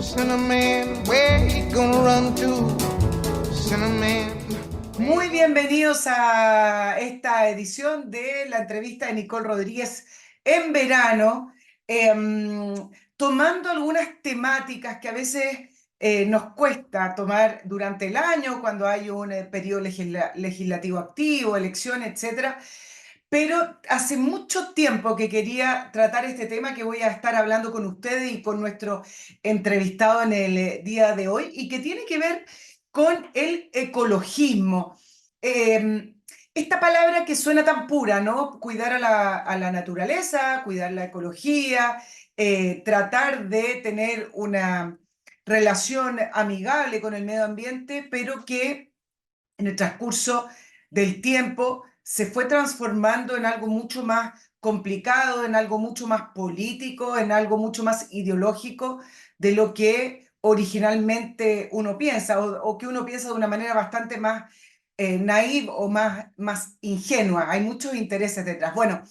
Cinnamon, where you gonna run to? Cinnamon. Muy bienvenidos a esta edición de la entrevista de Nicole Rodríguez en verano, tomando algunas temáticas que a veces nos cuesta tomar durante el año, cuando hay un periodo legislativo activo, elecciones, etcétera. Pero hace mucho tiempo que quería tratar este tema que voy a estar hablando con ustedes y con nuestro entrevistado en el día de hoy, y que tiene que ver con el ecologismo. Eh, Esta palabra que suena tan pura, ¿no? Cuidar a la naturaleza, cuidar la ecología, tratar de tener una relación amigable con el medio ambiente, pero que en el transcurso del tiempo se fue transformando en algo mucho más complicado, en algo mucho más político, en algo mucho más ideológico de lo que originalmente uno piensa, o que uno piensa de una manera bastante más naive o más ingenua. Hay muchos intereses detrás. Bueno,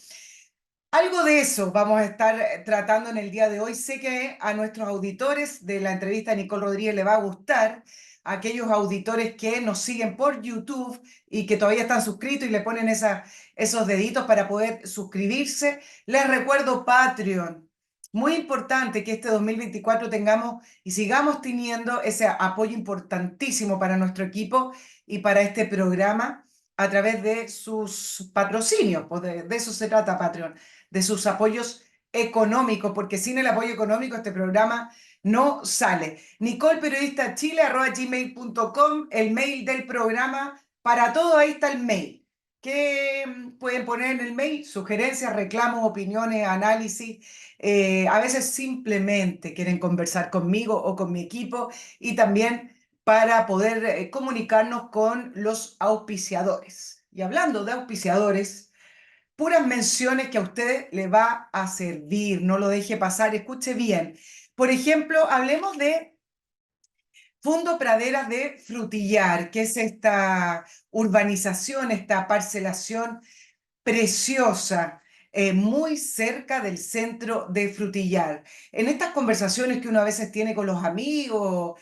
algo de eso vamos a estar tratando en el día de hoy. Sé que a nuestros auditores de la entrevista de Nicole Rodríguez le va a gustar, a aquellos auditores que nos siguen por YouTube y que todavía están suscritos y le ponen esos deditos para poder suscribirse. Les recuerdo Patreon. Muy importante que este 2024 tengamos y sigamos teniendo ese apoyo importantísimo para nuestro equipo y para este programa a través de sus patrocinios. Pues de eso se trata Patreon, de sus apoyos económicos, porque sin el apoyo económico este programa no sale. Nicole Periodista Chile @gmail.com, el mail del programa. Para todo ahí está el mail. ¿Qué pueden poner en el mail? Sugerencias, reclamos, opiniones, análisis. A veces simplemente quieren conversar conmigo o con mi equipo, y también para poder comunicarnos con los auspiciadores. Y hablando de auspiciadores, puras menciones que a usted le va a servir, no lo deje pasar, escuche bien. Por ejemplo, hablemos de Fundo Praderas de Frutillar, que es esta urbanización, esta parcelación preciosa, muy cerca del centro de Frutillar. En estas conversaciones que uno a veces tiene con los amigos,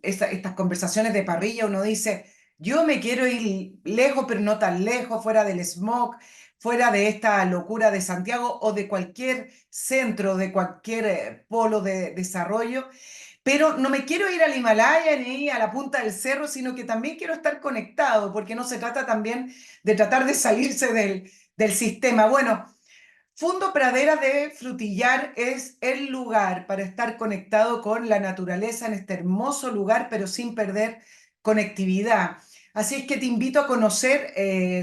estas conversaciones de parrilla, uno dice, yo me quiero ir lejos, pero no tan lejos, fuera del smog, fuera de esta locura de Santiago o de cualquier centro, de cualquier polo de desarrollo. Pero no me quiero ir al Himalaya ni a la punta del cerro, sino que también quiero estar conectado, porque no se trata también de tratar de salirse del sistema. Bueno, Fundo Pradera de Frutillar es el lugar para estar conectado con la naturaleza en este hermoso lugar, pero sin perder conectividad. Así es que te invito a conocer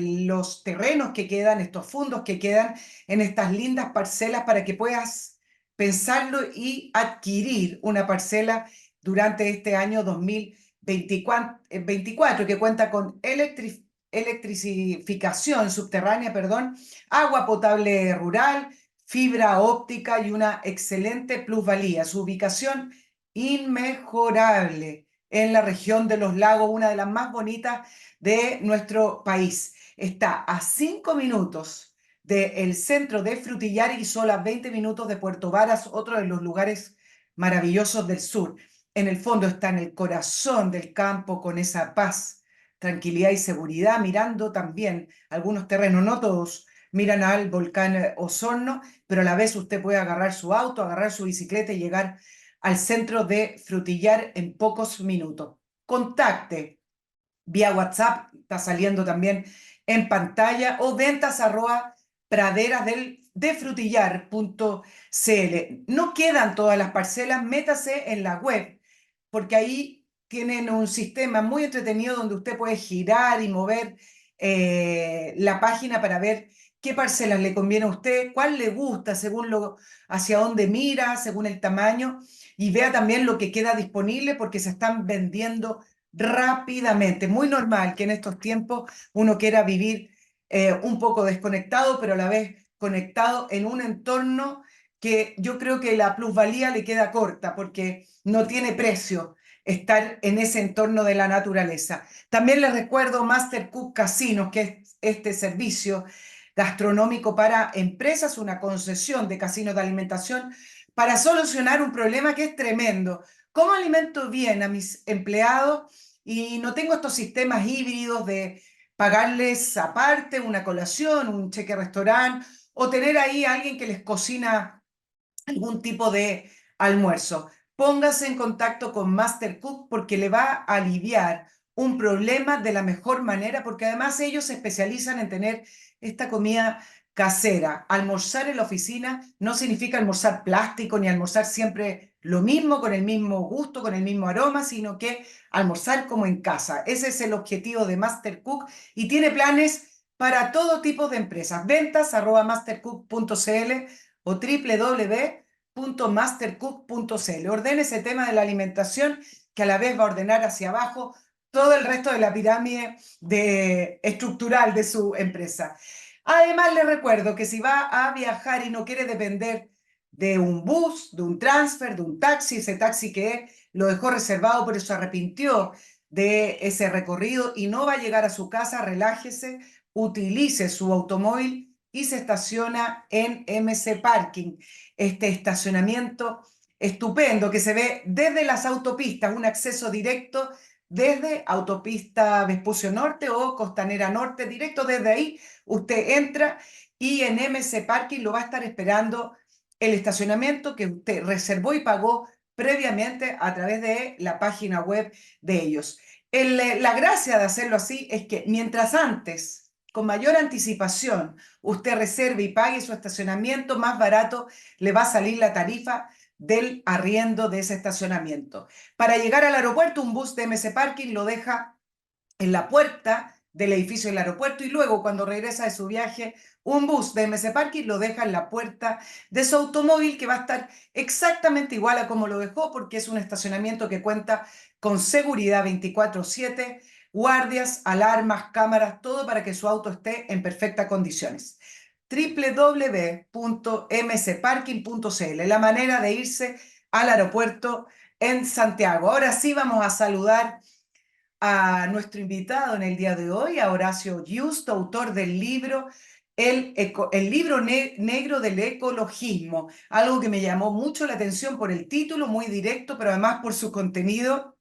los terrenos que quedan, estos fundos que quedan en estas lindas parcelas, para que puedas pensarlo y adquirir una parcela durante este año 2024, que cuenta con electrificación subterránea, perdón, agua potable rural, fibra óptica y una excelente plusvalía. Su ubicación inmejorable en la región de los lagos, una de las más bonitas de nuestro país. Está a 5 minutos del centro de Frutillar y solo a 20 minutos de Puerto Varas, otro de los lugares maravillosos del sur. En el fondo está en el corazón del campo, con esa paz, tranquilidad y seguridad, mirando también algunos terrenos, no todos miran al volcán Osorno, pero a la vez usted puede agarrar su auto, agarrar su bicicleta y llegar al centro de Frutillar en pocos minutos. Contacte vía WhatsApp, está saliendo también en pantalla, o ventas arroba praderas de frutillar.cl. No quedan todas las parcelas, métase en la web, porque ahí tienen un sistema muy entretenido donde usted puede girar y mover la página para ver qué parcelas le conviene a usted, cuál le gusta según hacia dónde mira, según el tamaño, y vea también lo que queda disponible, porque se están vendiendo rápidamente. Muy normal que en estos tiempos uno quiera vivir un poco desconectado, pero a la vez conectado en un entorno que yo creo que la plusvalía le queda corta, porque no tiene precio estar en ese entorno de la naturaleza. También les recuerdo Master Cook Casinos, que es este servicio gastronómico para empresas, una concesión de casinos de alimentación para solucionar un problema que es tremendo. ¿Cómo alimento bien a mis empleados y no tengo estos sistemas híbridos de pagarles aparte una colación, un cheque restaurante o tener ahí a alguien que les cocina algún tipo de almuerzo? Póngase en contacto con Master Cook porque le va a aliviar un problema de la mejor manera, porque además ellos se especializan en tener esta comida casera. Almorzar en la oficina no significa almorzar plástico ni almorzar siempre lo mismo, con el mismo gusto, con el mismo aroma, sino que almorzar como en casa. Ese es el objetivo de Master Cook y tiene planes para todo tipo de empresas. Ventas@mastercook.cl o www.mastercook.cl. Ordene ese tema de la alimentación que a la vez va a ordenar hacia abajo todo el resto de la pirámide estructural de su empresa. Además, le recuerdo que si va a viajar y no quiere depender de un bus, de un transfer, de un taxi, ese taxi que lo dejó reservado, pero se arrepintió de ese recorrido y no va a llegar a su casa, relájese, utilice su automóvil y se estaciona en MC Parking, este estacionamiento estupendo que se ve desde las autopistas, un acceso directo desde Autopista Vespucio Norte o Costanera Norte, directo desde ahí usted entra y en MC Parking lo va a estar esperando el estacionamiento que usted reservó y pagó previamente a través de la página web de ellos. La gracia de hacerlo así es que mientras antes, con mayor anticipación, usted reserve y pague su estacionamiento, más barato le va a salir la tarifa del arriendo de ese estacionamiento. Para llegar al aeropuerto, un bus de MC Parking lo deja en la puerta del edificio del aeropuerto y luego cuando regresa de su viaje, un bus de MC Parking lo deja en la puerta de su automóvil que va a estar exactamente igual a como lo dejó porque es un estacionamiento que cuenta con seguridad 24/7, guardias, alarmas, cámaras, todo para que su auto esté en perfectas condiciones. www.mcparking.cl, la manera de irse al aeropuerto en Santiago. Ahora sí vamos a saludar a nuestro invitado en el día de hoy, a Horacio Giusto, autor del libro el libro negro del ecologismo, algo que me llamó mucho la atención por el título, muy directo, pero además por su contenido.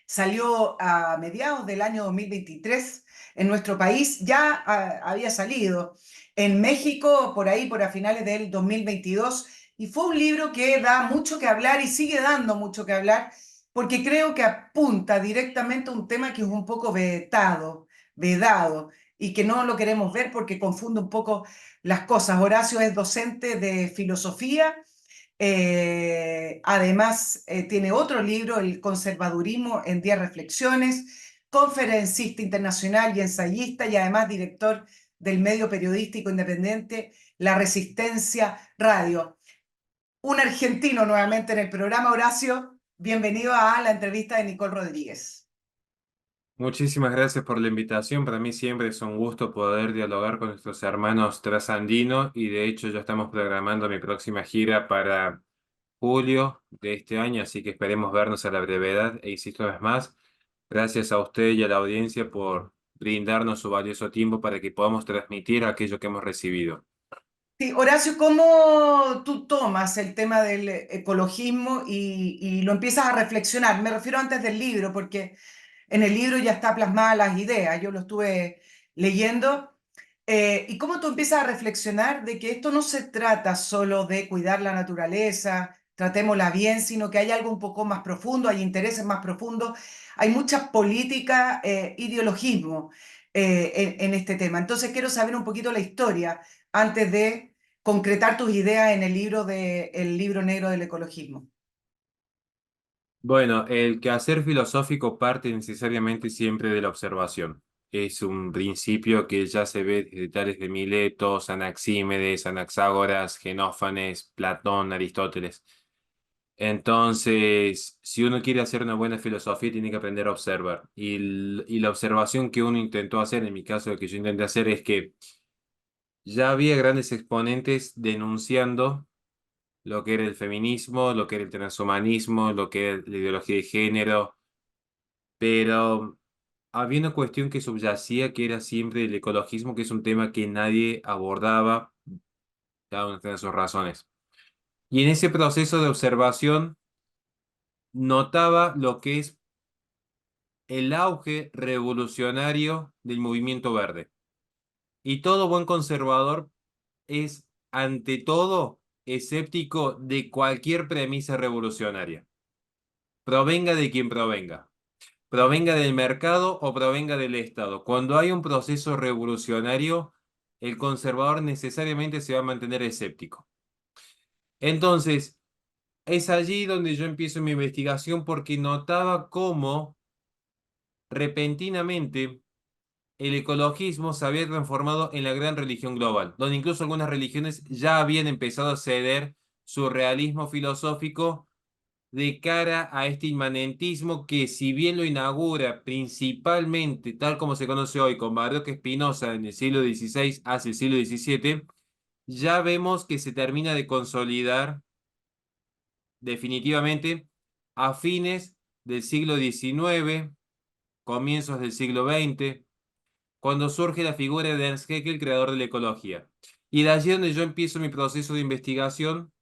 Salió a mediados del año 2023 en nuestro país, ya había salido en México por ahí, por a finales del 2022, y fue un libro que da mucho que hablar y sigue dando mucho que hablar, porque creo que apunta directamente a un tema que es un poco vedado, y que no lo queremos ver porque confunde un poco las cosas. Horacio es docente de filosofía, además, tiene otro libro, El conservadurismo en 10 reflexiones, conferencista internacional y ensayista, y además director del medio periodístico independiente La Resistencia Radio. Un argentino nuevamente en el programa. Horacio, bienvenido a la entrevista de Nicole Rodríguez. Muchísimas gracias por la invitación. Para mí siempre es un gusto poder dialogar con nuestros hermanos trasandinos y de hecho ya estamos programando mi próxima gira para julio de este año, así que esperemos vernos a la brevedad e insisto una vez más, gracias a usted y a la audiencia por brindarnos su valioso tiempo para que podamos transmitir aquello que hemos recibido. Sí, Horacio, ¿cómo tú tomas el tema del ecologismo y lo empiezas a reflexionar? Me refiero antes del libro, porque en el libro ya está plasmadas las ideas, yo lo estuve leyendo. ¿Y cómo tú empiezas a reflexionar de que esto no se trata solo de cuidar la naturaleza, tratémosla bien, sino que hay algo un poco más profundo, hay intereses más profundos, hay muchas políticas, ideologismo en este tema? Entonces quiero saber un poquito la historia antes de concretar tus ideas en el libro negro del ecologismo. Bueno, el quehacer filosófico parte necesariamente siempre de la observación. Es un principio que ya se ve desde tales de Mileto, Anaxímedes, Anaxágoras, Genófanes, Platón, Aristóteles. Entonces, si uno quiere hacer una buena filosofía, tiene que aprender a observar. Y la observación que uno intentó hacer, en mi caso, lo que yo intenté hacer es que ya había grandes exponentes denunciando lo que era el feminismo, lo que era el transhumanismo, lo que era la ideología de género, pero había una cuestión que subyacía que era siempre el ecologismo, que es un tema que nadie abordaba, cada uno tiene sus razones. Y en ese proceso de observación notaba lo que es el auge revolucionario del movimiento verde. Y todo buen conservador es, ante todo, escéptico de cualquier premisa revolucionaria, provenga de quien provenga. Provenga del mercado o provenga del Estado. Cuando hay un proceso revolucionario, el conservador necesariamente se va a mantener escéptico. Entonces, es allí donde yo empiezo mi investigación porque notaba cómo repentinamente el ecologismo se había transformado en la gran religión global, donde incluso algunas religiones ya habían empezado a ceder su realismo filosófico de cara a este inmanentismo que, si bien lo inaugura principalmente, tal como se conoce hoy, con Baruch Spinoza en el siglo XVI hacia el siglo XVII, ya vemos que se termina de consolidar definitivamente a fines del siglo XIX, comienzos del siglo XX, cuando surge la figura de Ernst Haeckel, creador de la ecología. Y de allí donde yo empiezo mi proceso de investigación,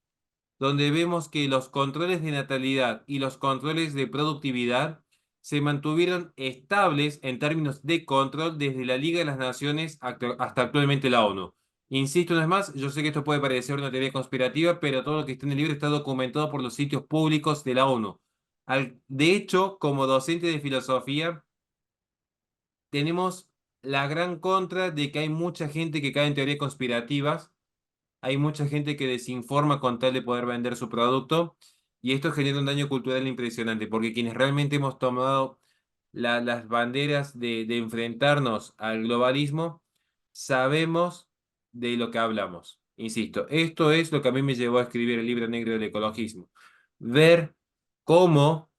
donde vemos que los controles de natalidad y los controles de productividad se mantuvieron estables en términos de control desde la Liga de las Naciones hasta actualmente la ONU. Insisto una vez más, yo sé que esto puede parecer una teoría conspirativa, pero todo lo que está en el libro está documentado por los sitios públicos de la ONU. De hecho, como docente de filosofía, tenemos la gran contra de que hay mucha gente que cae en teorías conspirativas, hay mucha gente que desinforma con tal de poder vender su producto y esto genera un daño cultural impresionante porque quienes realmente hemos tomado las banderas de enfrentarnos al globalismo, sabemos de lo que hablamos. Insisto, esto es lo que a mí me llevó a escribir el libro negro del ecologismo. Ver cómo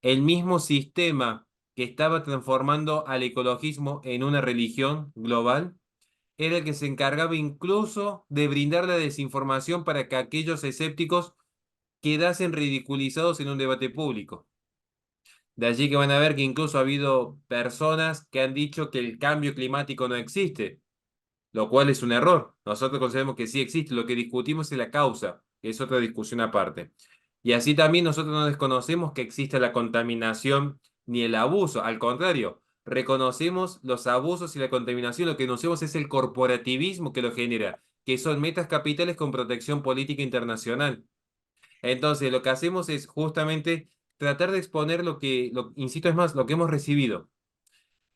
el mismo sistema que estaba transformando al ecologismo en una religión global era el que se encargaba incluso de brindar la desinformación para que aquellos escépticos quedasen ridiculizados en un debate público. De allí que van a ver que incluso ha habido personas que han dicho que el cambio climático no existe, lo cual es un error. Nosotros consideramos que sí existe, lo que discutimos es la causa, que es otra discusión aparte. Y así también nosotros no desconocemos que exista la contaminación ni el abuso, al contrario, reconocemos los abusos y la contaminación, lo que denunciamos es el corporativismo que lo genera, que son metas capitales con protección política internacional. Entonces, lo que hacemos es justamente tratar de exponer insisto, es más, lo que hemos recibido.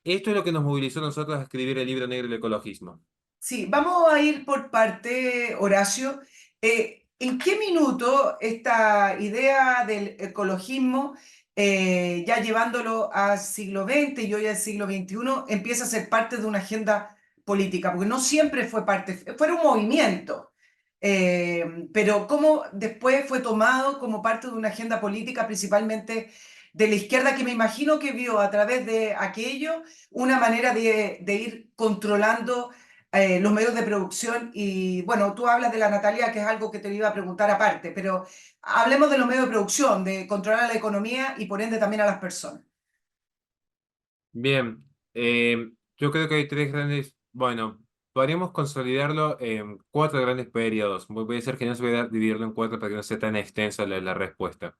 Esto es lo que nos movilizó a nosotros a escribir el libro negro del ecologismo. Sí, vamos a ir por parte, Horacio. ¿En qué minuto esta idea del ecologismo, ya llevándolo al siglo XX y hoy al siglo XXI, empieza a ser parte de una agenda política? Porque no siempre fue parte, fue un movimiento, pero cómo después fue tomado como parte de una agenda política, principalmente de la izquierda, que me imagino que vio a través de aquello una manera de ir controlando los medios de producción. Y bueno, tú hablas de la natalidad, que es algo que te iba a preguntar aparte, pero hablemos de los medios de producción, de controlar la economía y por ende también a las personas. Bien, yo creo que hay tres grandes, bueno, podríamos consolidarlo en cuatro grandes periodos. Voy a ser generoso, voy a dividirlo en cuatro para que no sea tan extensa la respuesta.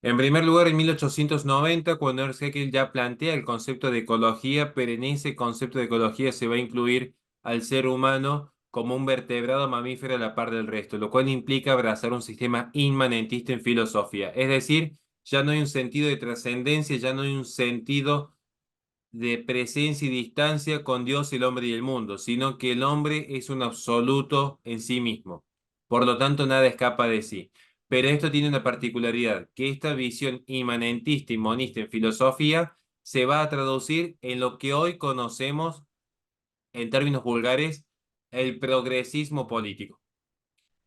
En primer lugar, en 1890, cuando Ernst Haeckel ya plantea el concepto de ecología, pero en ese concepto de ecología se va a incluir al ser humano como un vertebrado mamífero a la par del resto, lo cual implica abrazar un sistema inmanentista en filosofía. Es decir, ya no hay un sentido de trascendencia, ya no hay un sentido de presencia y distancia con Dios, el hombre y el mundo, sino que el hombre es un absoluto en sí mismo. Por lo tanto, nada escapa de sí. Pero esto tiene una particularidad, que esta visión inmanentista y monista en filosofía se va a traducir en lo que hoy conocemos, en términos vulgares, el progresismo político.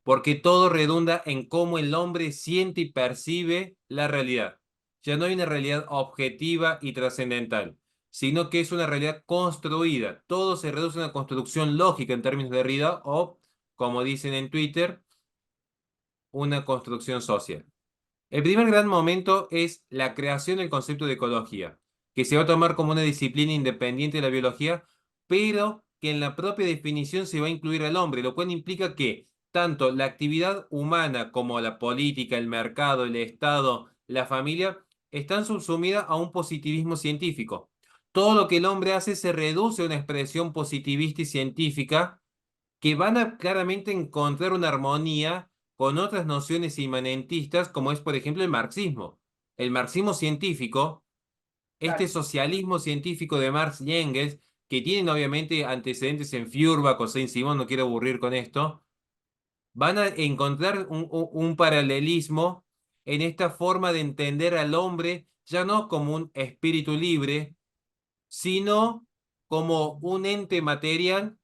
Porque todo redunda en cómo el hombre siente y percibe la realidad. Ya no hay una realidad objetiva y trascendental, sino que es una realidad construida. Todo se reduce a una construcción lógica en términos de Derrida o, como dicen en Twitter, una construcción social. El primer gran momento es la creación del concepto de ecología, que se va a tomar como una disciplina independiente de la biología, pero que en la propia definición se va a incluir al hombre, lo cual implica que tanto la actividad humana como la política, el mercado, el Estado, la familia, están subsumidas a un positivismo científico. Todo lo que el hombre hace se reduce a una expresión positivista y científica que van a claramente encontrar una armonía con otras nociones inmanentistas, como es, por ejemplo, el marxismo. El marxismo científico, este Claro. socialismo científico de Marx y Engels, que tienen obviamente antecedentes en Feuerbach o Saint-Simon, no quiero aburrir con esto, van a encontrar un paralelismo en esta forma de entender al hombre ya no como un espíritu libre, sino como un ente material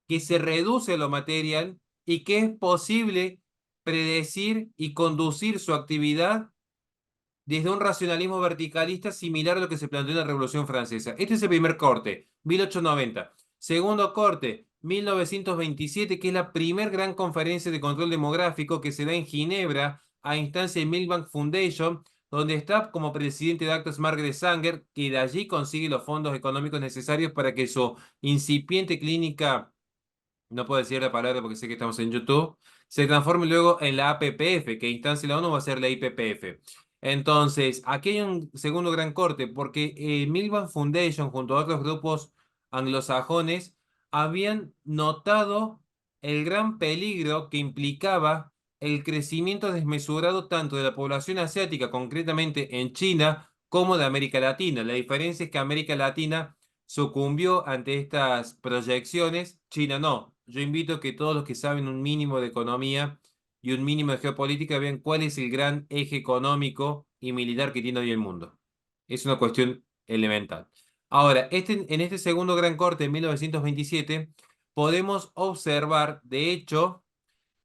que se reduce a lo material y que es posible predecir y conducir su actividad desde un racionalismo verticalista similar a lo que se planteó en la Revolución Francesa. Este es el primer corte, 1890. Segundo corte, 1927, que es la primer gran conferencia de control demográfico que se da en Ginebra a instancia de Milbank Foundation, donde está como presidente de actos Margaret Sanger, que de allí consigue los fondos económicos necesarios para que su incipiente clínica, no puedo decir la palabra porque sé que estamos en YouTube, se transforme luego en la APPF, que instancia la ONU va a ser la IPPF. Entonces, aquí hay un segundo gran corte, porque Milbank Foundation, junto a otros grupos anglosajones, habían notado el gran peligro que implicaba el crecimiento desmesurado tanto de la población asiática, concretamente en China, como de América Latina. La diferencia es que América Latina sucumbió ante estas proyecciones, China no. Yo invito a que todos los que saben un mínimo de economía y un mínimo de geopolítica vean cuál es el gran eje económico y militar que tiene hoy el mundo. Es una cuestión elemental. Ahora, en este segundo gran corte de 1927, podemos observar, de hecho,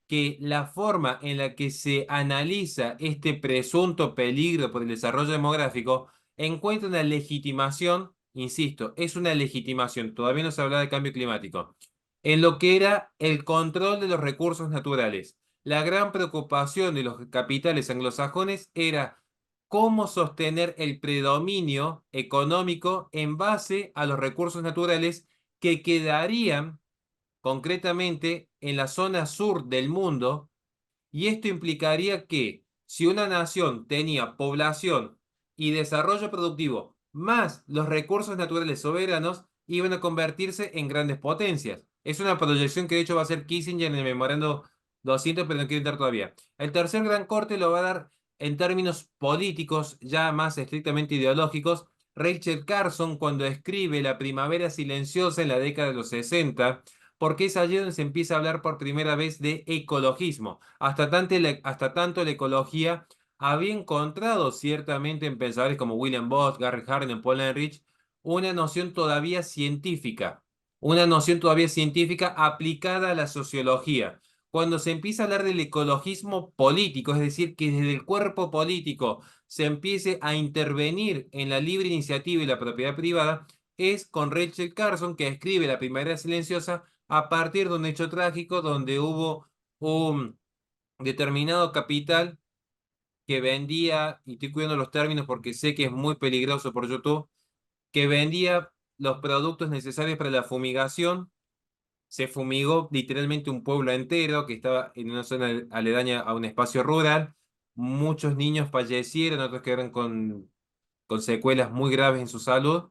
que la forma en la que se analiza este presunto peligro por el desarrollo demográfico encuentra una legitimación, insisto, es una legitimación, todavía no se habla de cambio climático, en lo que era el control de los recursos naturales. La gran preocupación de los capitales anglosajones era cómo sostener el predominio económico en base a los recursos naturales que quedarían concretamente en la zona sur del mundo, y esto implicaría que si una nación tenía población y desarrollo productivo más los recursos naturales soberanos, iban a convertirse en grandes potencias. Es una proyección que de hecho va a hacer Kissinger en el memorando 200, pero no quiero entrar todavía. El tercer gran corte lo va a dar en términos políticos, ya más estrictamente ideológicos, Rachel Carson cuando escribe La Primavera Silenciosa en la década de los 60, porque es allí donde se empieza a hablar por primera vez de ecologismo. Hasta tanto la ecología había encontrado ciertamente en pensadores como William Booth, Gary Hardin, Paul Ehrlich, una noción todavía científica, una noción todavía científica aplicada a la sociología. Cuando se empieza a hablar del ecologismo político, es decir, que desde el cuerpo político se empiece a intervenir en la libre iniciativa y la propiedad privada, es con Rachel Carson que escribe La Primavera Silenciosa a partir de un hecho trágico donde hubo un determinado capital que vendía, y estoy cuidando los términos porque sé que es muy peligroso por YouTube, que vendía los productos necesarios para la fumigación. Se fumigó literalmente un pueblo entero que estaba en una zona aledaña a un espacio rural. Muchos niños fallecieron, otros quedaron con secuelas muy graves en su salud.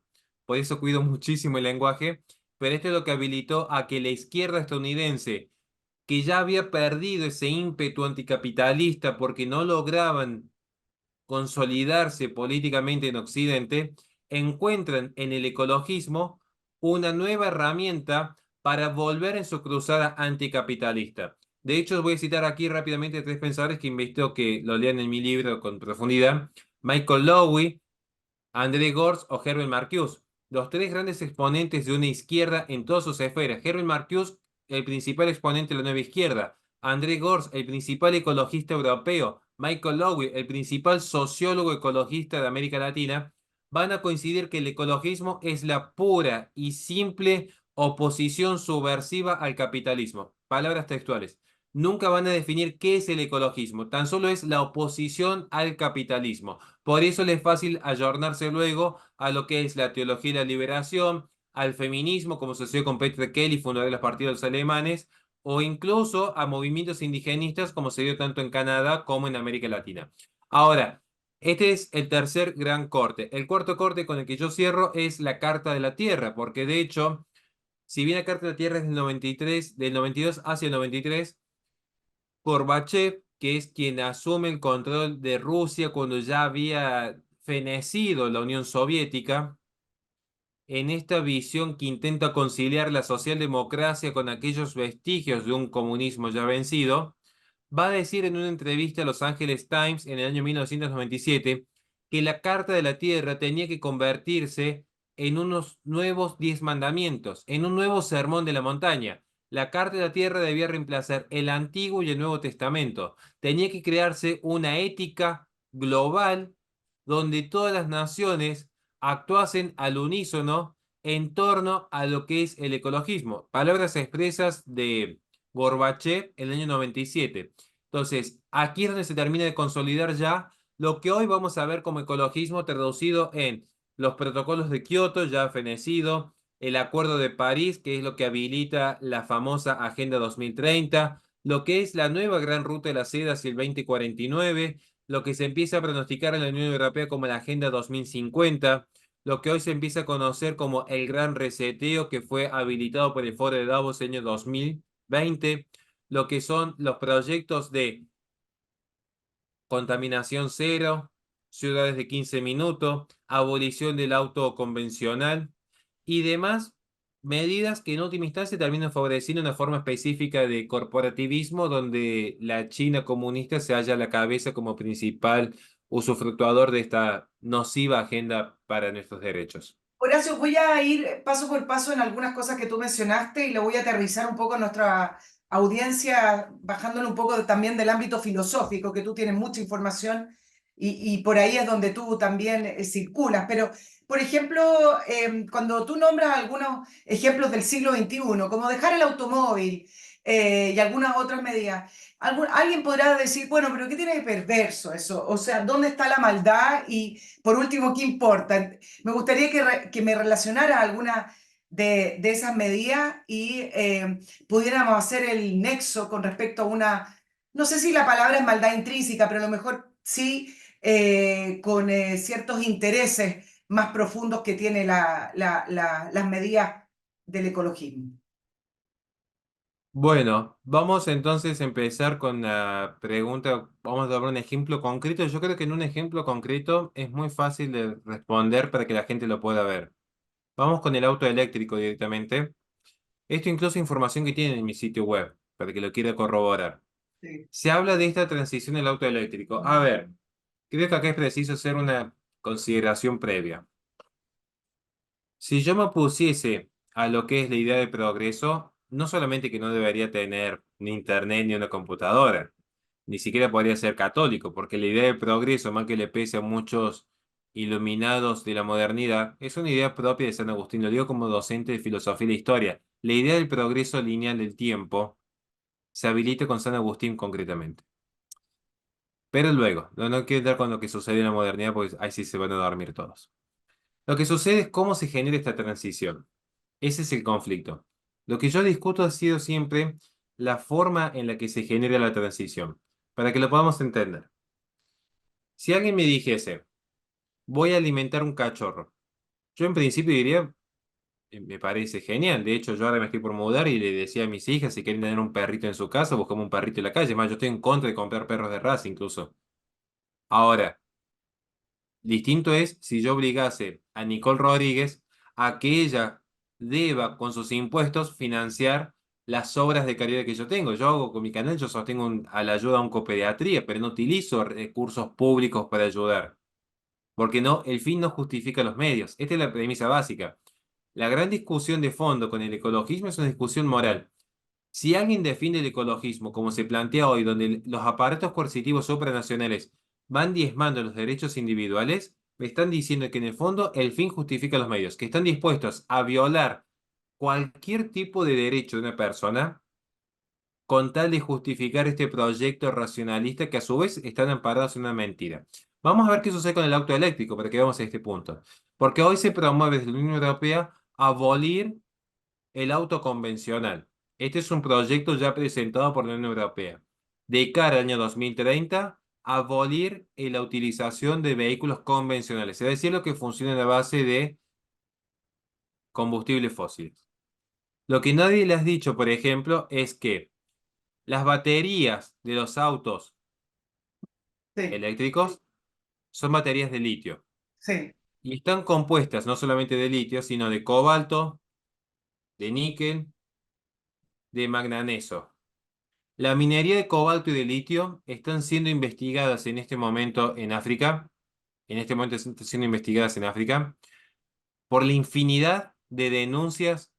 Por eso cuido muchísimo el lenguaje. Pero esto es lo que habilitó a que la izquierda estadounidense, que ya había perdido ese ímpetu anticapitalista porque no lograban consolidarse políticamente en Occidente, encuentran en el ecologismo una nueva herramienta para volver en su cruzada anticapitalista. De hecho, voy a citar aquí rápidamente tres pensadores que invito que lo lean en mi libro con profundidad. Michael Lowy, André Gorz o Herbert Marcuse, los tres grandes exponentes de una izquierda en todas sus esferas. Herbert Marcuse, el principal exponente de la nueva izquierda. André Gorz, el principal ecologista europeo. Michael Lowy, el principal sociólogo ecologista de América Latina, van a coincidir que el ecologismo es la pura y simple oposición subversiva al capitalismo. Palabras textuales. Nunca van a definir qué es el ecologismo, tan solo es la oposición al capitalismo. Por eso le es fácil ayornarse luego a lo que es la teología de la liberación, al feminismo, como sucedió con Petre Kelly, fundador de los partidos alemanes, o incluso a movimientos indigenistas como se dio tanto en Canadá como en América Latina. Ahora, este es el tercer gran corte. El cuarto corte con el que yo cierro es la Carta de la Tierra, porque de hecho, si bien la Carta de la Tierra es del 93, del 92 hacia el 93, Gorbachev, que es quien asume el control de Rusia cuando ya había fenecido la Unión Soviética, en esta visión que intenta conciliar la socialdemocracia con aquellos vestigios de un comunismo ya vencido, va a decir en una entrevista a Los Angeles Times en el año 1997 que la Carta de la Tierra tenía que convertirse en unos nuevos 10 mandamientos, en un nuevo sermón de la montaña. La Carta de la Tierra debía reemplazar el Antiguo y el Nuevo Testamento. Tenía que crearse una ética global donde todas las naciones actuasen al unísono en torno a lo que es el ecologismo. Palabras expresas de Gorbachev en el año 97. Entonces, aquí es donde se termina de consolidar ya lo que hoy vamos a ver como ecologismo traducido en los protocolos de Kioto, ya fenecido, el Acuerdo de París, que es lo que habilita la famosa Agenda 2030, lo que es la nueva Gran Ruta de la Seda hacia el 2049, lo que se empieza a pronosticar en la Unión Europea como la Agenda 2050, lo que hoy se empieza a conocer como el Gran Reseteo, que fue habilitado por el Foro de Davos en el año 2020, lo que son los proyectos de contaminación cero, ciudades de 15 minutos, abolición del auto convencional y demás medidas que en última instancia terminan favoreciendo una forma específica de corporativismo donde la China comunista se halla a la cabeza como principal usufructuador de esta nociva agenda para nuestros derechos. Horacio, voy a ir paso por paso en algunas cosas que tú mencionaste y lo voy a aterrizar un poco a nuestra audiencia, bajándole un poco también del ámbito filosófico, que tú tienes mucha información y por ahí es donde tú también circulas. Pero, por ejemplo, cuando tú nombras algunos ejemplos del siglo XXI, como dejar el automóvil y algunas otras medidas, alguien podrá decir, bueno, pero ¿qué tiene de perverso eso? O sea, ¿dónde está la maldad? Y, por último, ¿qué importa? Me gustaría que me relacionara alguna de esas medidas y pudiéramos hacer el nexo con respecto a una, no sé si la palabra es maldad intrínseca, pero a lo mejor sí con ciertos intereses más profundos que tiene las medidas del ecologismo. Bueno, vamos entonces a empezar con la pregunta. Vamos a dar un ejemplo concreto. Yo creo que en un ejemplo concreto es muy fácil de responder para que la gente lo pueda ver. Vamos con el auto eléctrico directamente. Esto incluso información que tienen en mi sitio web, para que lo quiera corroborar. Sí. Se habla de esta transición del auto eléctrico. A ver, creo que acá es preciso hacer una consideración previa. Si yo me opusiese a lo que es la idea de progreso, no solamente que no debería tener ni internet ni una computadora, ni siquiera podría ser católico, porque la idea de progreso, más que le pese a muchos iluminados de la modernidad, es una idea propia de San Agustín. Lo digo como docente de filosofía y de historia. La idea del progreso lineal del tiempo se habilita con San Agustín concretamente. Pero luego, no quiero entrar con lo que sucede en la modernidad, porque ahí sí se van a dormir todos. Lo que sucede es cómo se genera esta transición. Ese es el conflicto. Lo que yo discuto ha sido siempre la forma en la que se genera la transición, para que lo podamos entender. Si alguien me dijese, voy a alimentar un cachorro, yo en principio diría, me parece genial. De hecho, yo ahora me estoy por mudar y le decía a mis hijas si quieren tener un perrito en su casa, buscamos un perrito en la calle. Más, yo estoy en contra de comprar perros de raza incluso. Ahora, distinto es si yo obligase a Nicole Rodríguez a que ella deba con sus impuestos financiar las obras de caridad que yo tengo. Yo hago con mi canal, yo sostengo a la ayuda a oncopediatría, pero no utilizo recursos públicos para ayudar, porque no, el fin no justifica los medios. Esta es la premisa básica. La gran discusión de fondo con el ecologismo es una discusión moral. Si alguien defiende el ecologismo como se plantea hoy, donde los aparatos coercitivos supranacionales van diezmando los derechos individuales, me están diciendo que en el fondo el fin justifica los medios, que están dispuestos a violar cualquier tipo de derecho de una persona con tal de justificar este proyecto racionalista que a su vez están amparados en una mentira. Vamos a ver qué sucede con el auto eléctrico para que veamos este punto. Porque hoy se promueve desde la Unión Europea abolir el auto convencional. Este es un proyecto ya presentado por la Unión Europea. De cara al año 2030, abolir la utilización de vehículos convencionales, es decir, lo que funciona a base de combustibles fósiles. Lo que nadie le has dicho, por ejemplo, es que las baterías de los autos Sí, eléctricos son baterías de litio sí, y están compuestas no solamente de litio, sino de cobalto, de níquel, de manganeso. La minería de cobalto y de litio están siendo investigadas en este momento en África. En este momento están siendo investigadas en África por la infinidad de denuncias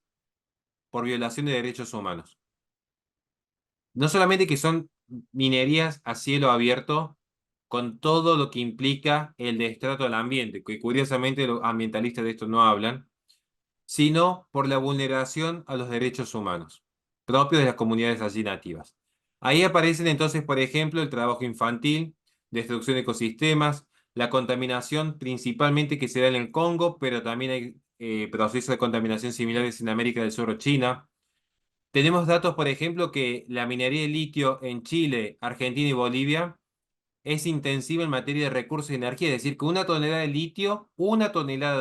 por violación de derechos humanos. No solamente que son minerías a cielo abierto, con todo lo que implica el destrato al ambiente, que curiosamente los ambientalistas de esto no hablan, sino por la vulneración a los derechos humanos propios de las comunidades allí nativas. Ahí aparecen entonces, por ejemplo, el trabajo infantil, destrucción de ecosistemas, la contaminación principalmente que se da en el Congo, pero también hay procesos de contaminación similares en América del Sur o China. Tenemos datos, por ejemplo, que la minería de litio en Chile, Argentina y Bolivia es intensiva en materia de recursos y energía, es decir, que una tonelada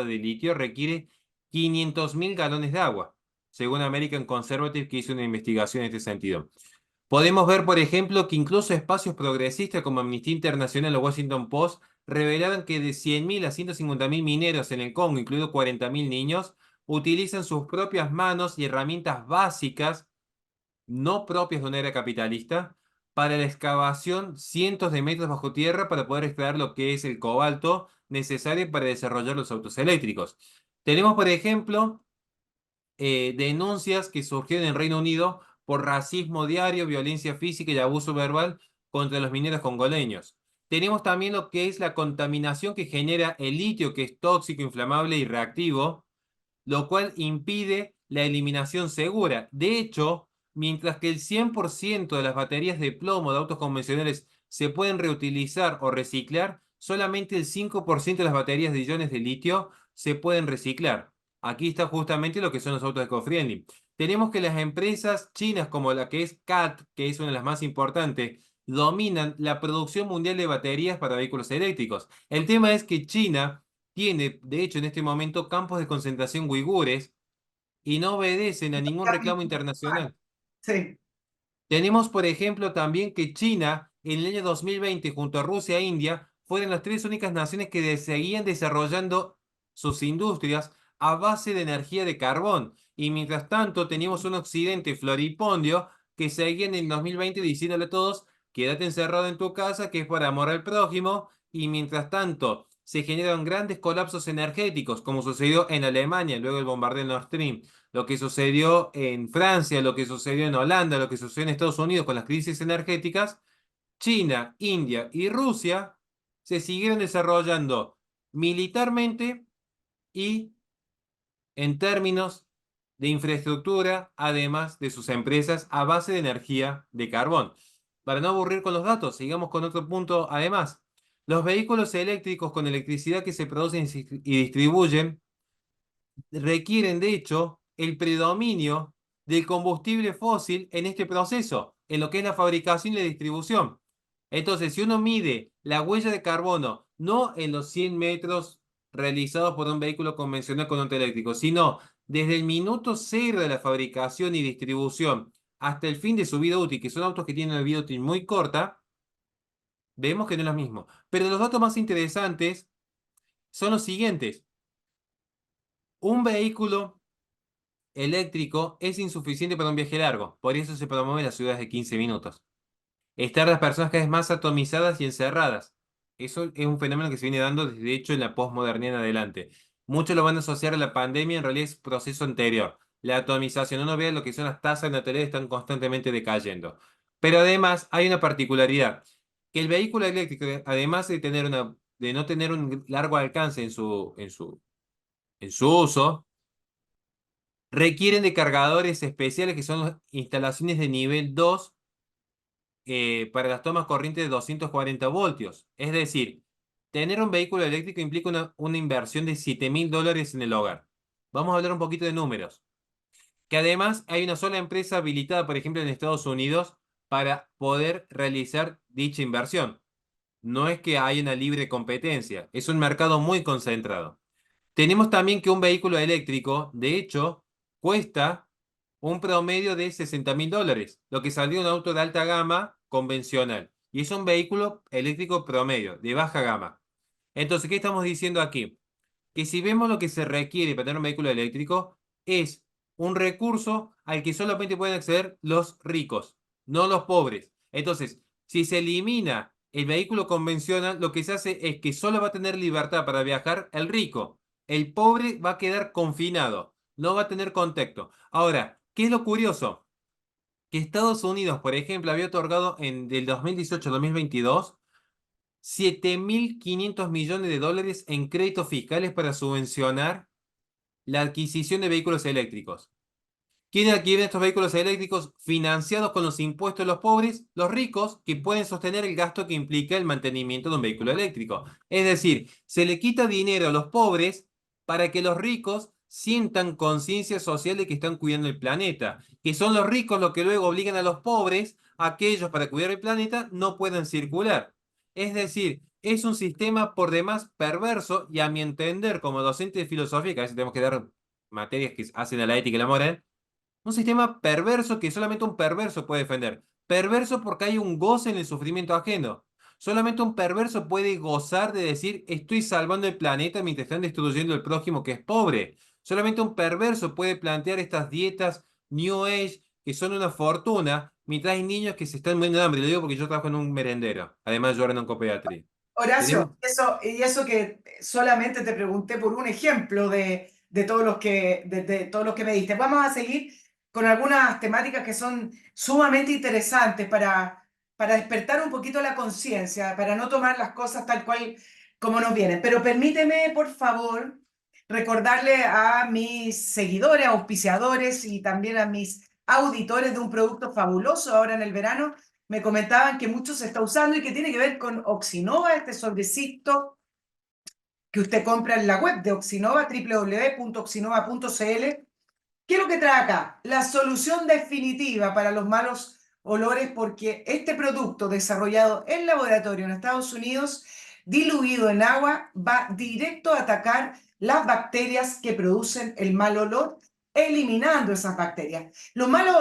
de litio requiere 500.000 galones de agua, según American Conservative, que hizo una investigación en este sentido. Podemos ver, por ejemplo, que incluso espacios progresistas como Amnistía Internacional o Washington Post revelaron que de 100.000 a 150.000 mineros en el Congo, incluidos 40.000 niños, utilizan sus propias manos y herramientas básicas no propias de una era capitalista, para la excavación cientos de metros bajo tierra para poder extraer lo que es el cobalto necesario para desarrollar los autos eléctricos. Tenemos, por ejemplo, denuncias que surgieron en el Reino Unido por racismo diario, violencia física y abuso verbal contra los mineros congoleños. Tenemos también lo que es la contaminación que genera el litio, que es tóxico, inflamable y reactivo, lo cual impide la eliminación segura. De hecho, mientras que el 100% de las baterías de plomo de autos convencionales se pueden reutilizar o reciclar, solamente el 5% de las baterías de iones de litio se pueden reciclar. Aquí está justamente lo que son los autos eco-friendly. Tenemos que las empresas chinas como la que es CAT, que es una de las más importantes, dominan la producción mundial de baterías para vehículos eléctricos. El tema es que China tiene, de hecho, en este momento campos de concentración uigures y no obedecen a ningún reclamo internacional. sí. Tenemos, por ejemplo, también que China, en el año 2020, junto a Rusia e India, fueron las tres únicas naciones que seguían desarrollando sus industrias a base de energía de carbón. Y mientras tanto, teníamos un occidente floripondio que seguía en el 2020 diciéndole a todos, quédate encerrado en tu casa, que es por amor al prójimo. Y mientras tanto, se generan grandes colapsos energéticos, como sucedió en Alemania luego del bombardeo de Nord Stream, lo que sucedió en Francia, lo que sucedió en Holanda, lo que sucedió en Estados Unidos con las crisis energéticas. China, India y Rusia se siguieron desarrollando militarmente y en términos de infraestructura, además de sus empresas a base de energía de carbón. Para no aburrir con los datos, sigamos con otro punto además. Los vehículos eléctricos con electricidad que se producen y distribuyen requieren, de hecho, el predominio del combustible fósil en este proceso, en lo que es la fabricación y la distribución. Entonces, si uno mide la huella de carbono, no en los 100 metros realizados por un vehículo convencional con auto eléctrico, sino desde el minuto cero de la fabricación y distribución hasta el fin de su vida útil, que son autos que tienen una vida útil muy corta, vemos que no es lo mismo. Pero los datos más interesantes son los siguientes. Un vehículo eléctrico es insuficiente para un viaje largo, por eso se promueven las ciudades de 15 minutos. Estar las personas cada vez más atomizadas y encerradas. Eso es un fenómeno que se viene dando desde hecho en la posmodernidad en adelante. Muchos lo van a asociar a la pandemia, en realidad es proceso anterior. La atomización, uno ve lo que son las tasas naturales están constantemente decayendo. Pero además hay una particularidad, que el vehículo eléctrico, además de no tener un largo alcance en su uso, requieren de cargadores especiales que son las instalaciones de nivel 2 para las tomas corrientes de 240 voltios. Es decir, tener un vehículo eléctrico implica una inversión de $7.000 en el hogar. Vamos a hablar un poquito de números. que además hay una sola empresa habilitada, por ejemplo, en Estados Unidos para poder realizar dicha inversión. No es que haya una libre competencia, es un mercado muy concentrado. Tenemos también que un vehículo eléctrico, de hecho, cuesta un promedio de $60.000, lo que salió un auto de alta gama convencional. Y es un vehículo eléctrico promedio, de baja gama. Entonces, ¿qué estamos diciendo aquí? Que si vemos lo que se requiere para tener un vehículo eléctrico, es un recurso al que solamente pueden acceder los ricos, no los pobres. Entonces, si se elimina el vehículo convencional, lo que se hace es que solo va a tener libertad para viajar el rico. El pobre va a quedar confinado, no va a tener contacto. Ahora, ¿qué es lo curioso? Que Estados Unidos, por ejemplo, había otorgado del 2018 al 2022 $7.500 millones en créditos fiscales para subvencionar la adquisición de vehículos eléctricos. ¿Quiénes adquieren estos vehículos eléctricos financiados con los impuestos de los pobres? Los ricos, que pueden sostener el gasto que implica el mantenimiento de un vehículo eléctrico. Es decir, se le quita dinero a los pobres para que los ricos sientan conciencia social de que están cuidando el planeta, que son los ricos los que luego obligan a los pobres a que ellos, para cuidar el planeta, no puedan circular. Es decir, es un sistema por demás perverso y, a mi entender, como docente de filosofía, que a veces tenemos que dar materias que hacen a la ética y la moral, un sistema perverso que solamente un perverso puede defender. Perverso porque hay un goce en el sufrimiento ajeno. Solamente un perverso puede gozar de decir estoy salvando el planeta mientras están destruyendo el prójimo que es pobre. Solamente un perverso puede plantear estas dietas New Age que son una fortuna mientras hay niños que se están muriendo de hambre. Lo digo porque yo trabajo en un merendero. Además, yo ahora en Oncopeatri. Tenemos. Horacio, eso que solamente te pregunté por un ejemplo de todos los de todos los que me diste. Vamos a seguir con algunas temáticas que son sumamente interesantes para despertar un poquito la conciencia, para no tomar las cosas tal cual como nos vienen. Pero permíteme, por favor, recordarle a mis seguidores, auspiciadores y también a mis auditores de un producto fabuloso ahora en el verano. Me comentaban que mucho se está usando y que tiene que ver con Oxinova, este sobrecito que usted compra en la web de Oxinova, www.oxinova.cl. ¿Qué es lo que trae acá? La solución definitiva para los malos olores, porque este producto desarrollado en laboratorio en Estados Unidos, diluido en agua, va directo a atacar las bacterias que producen el mal olor, eliminando esas bacterias. Los malos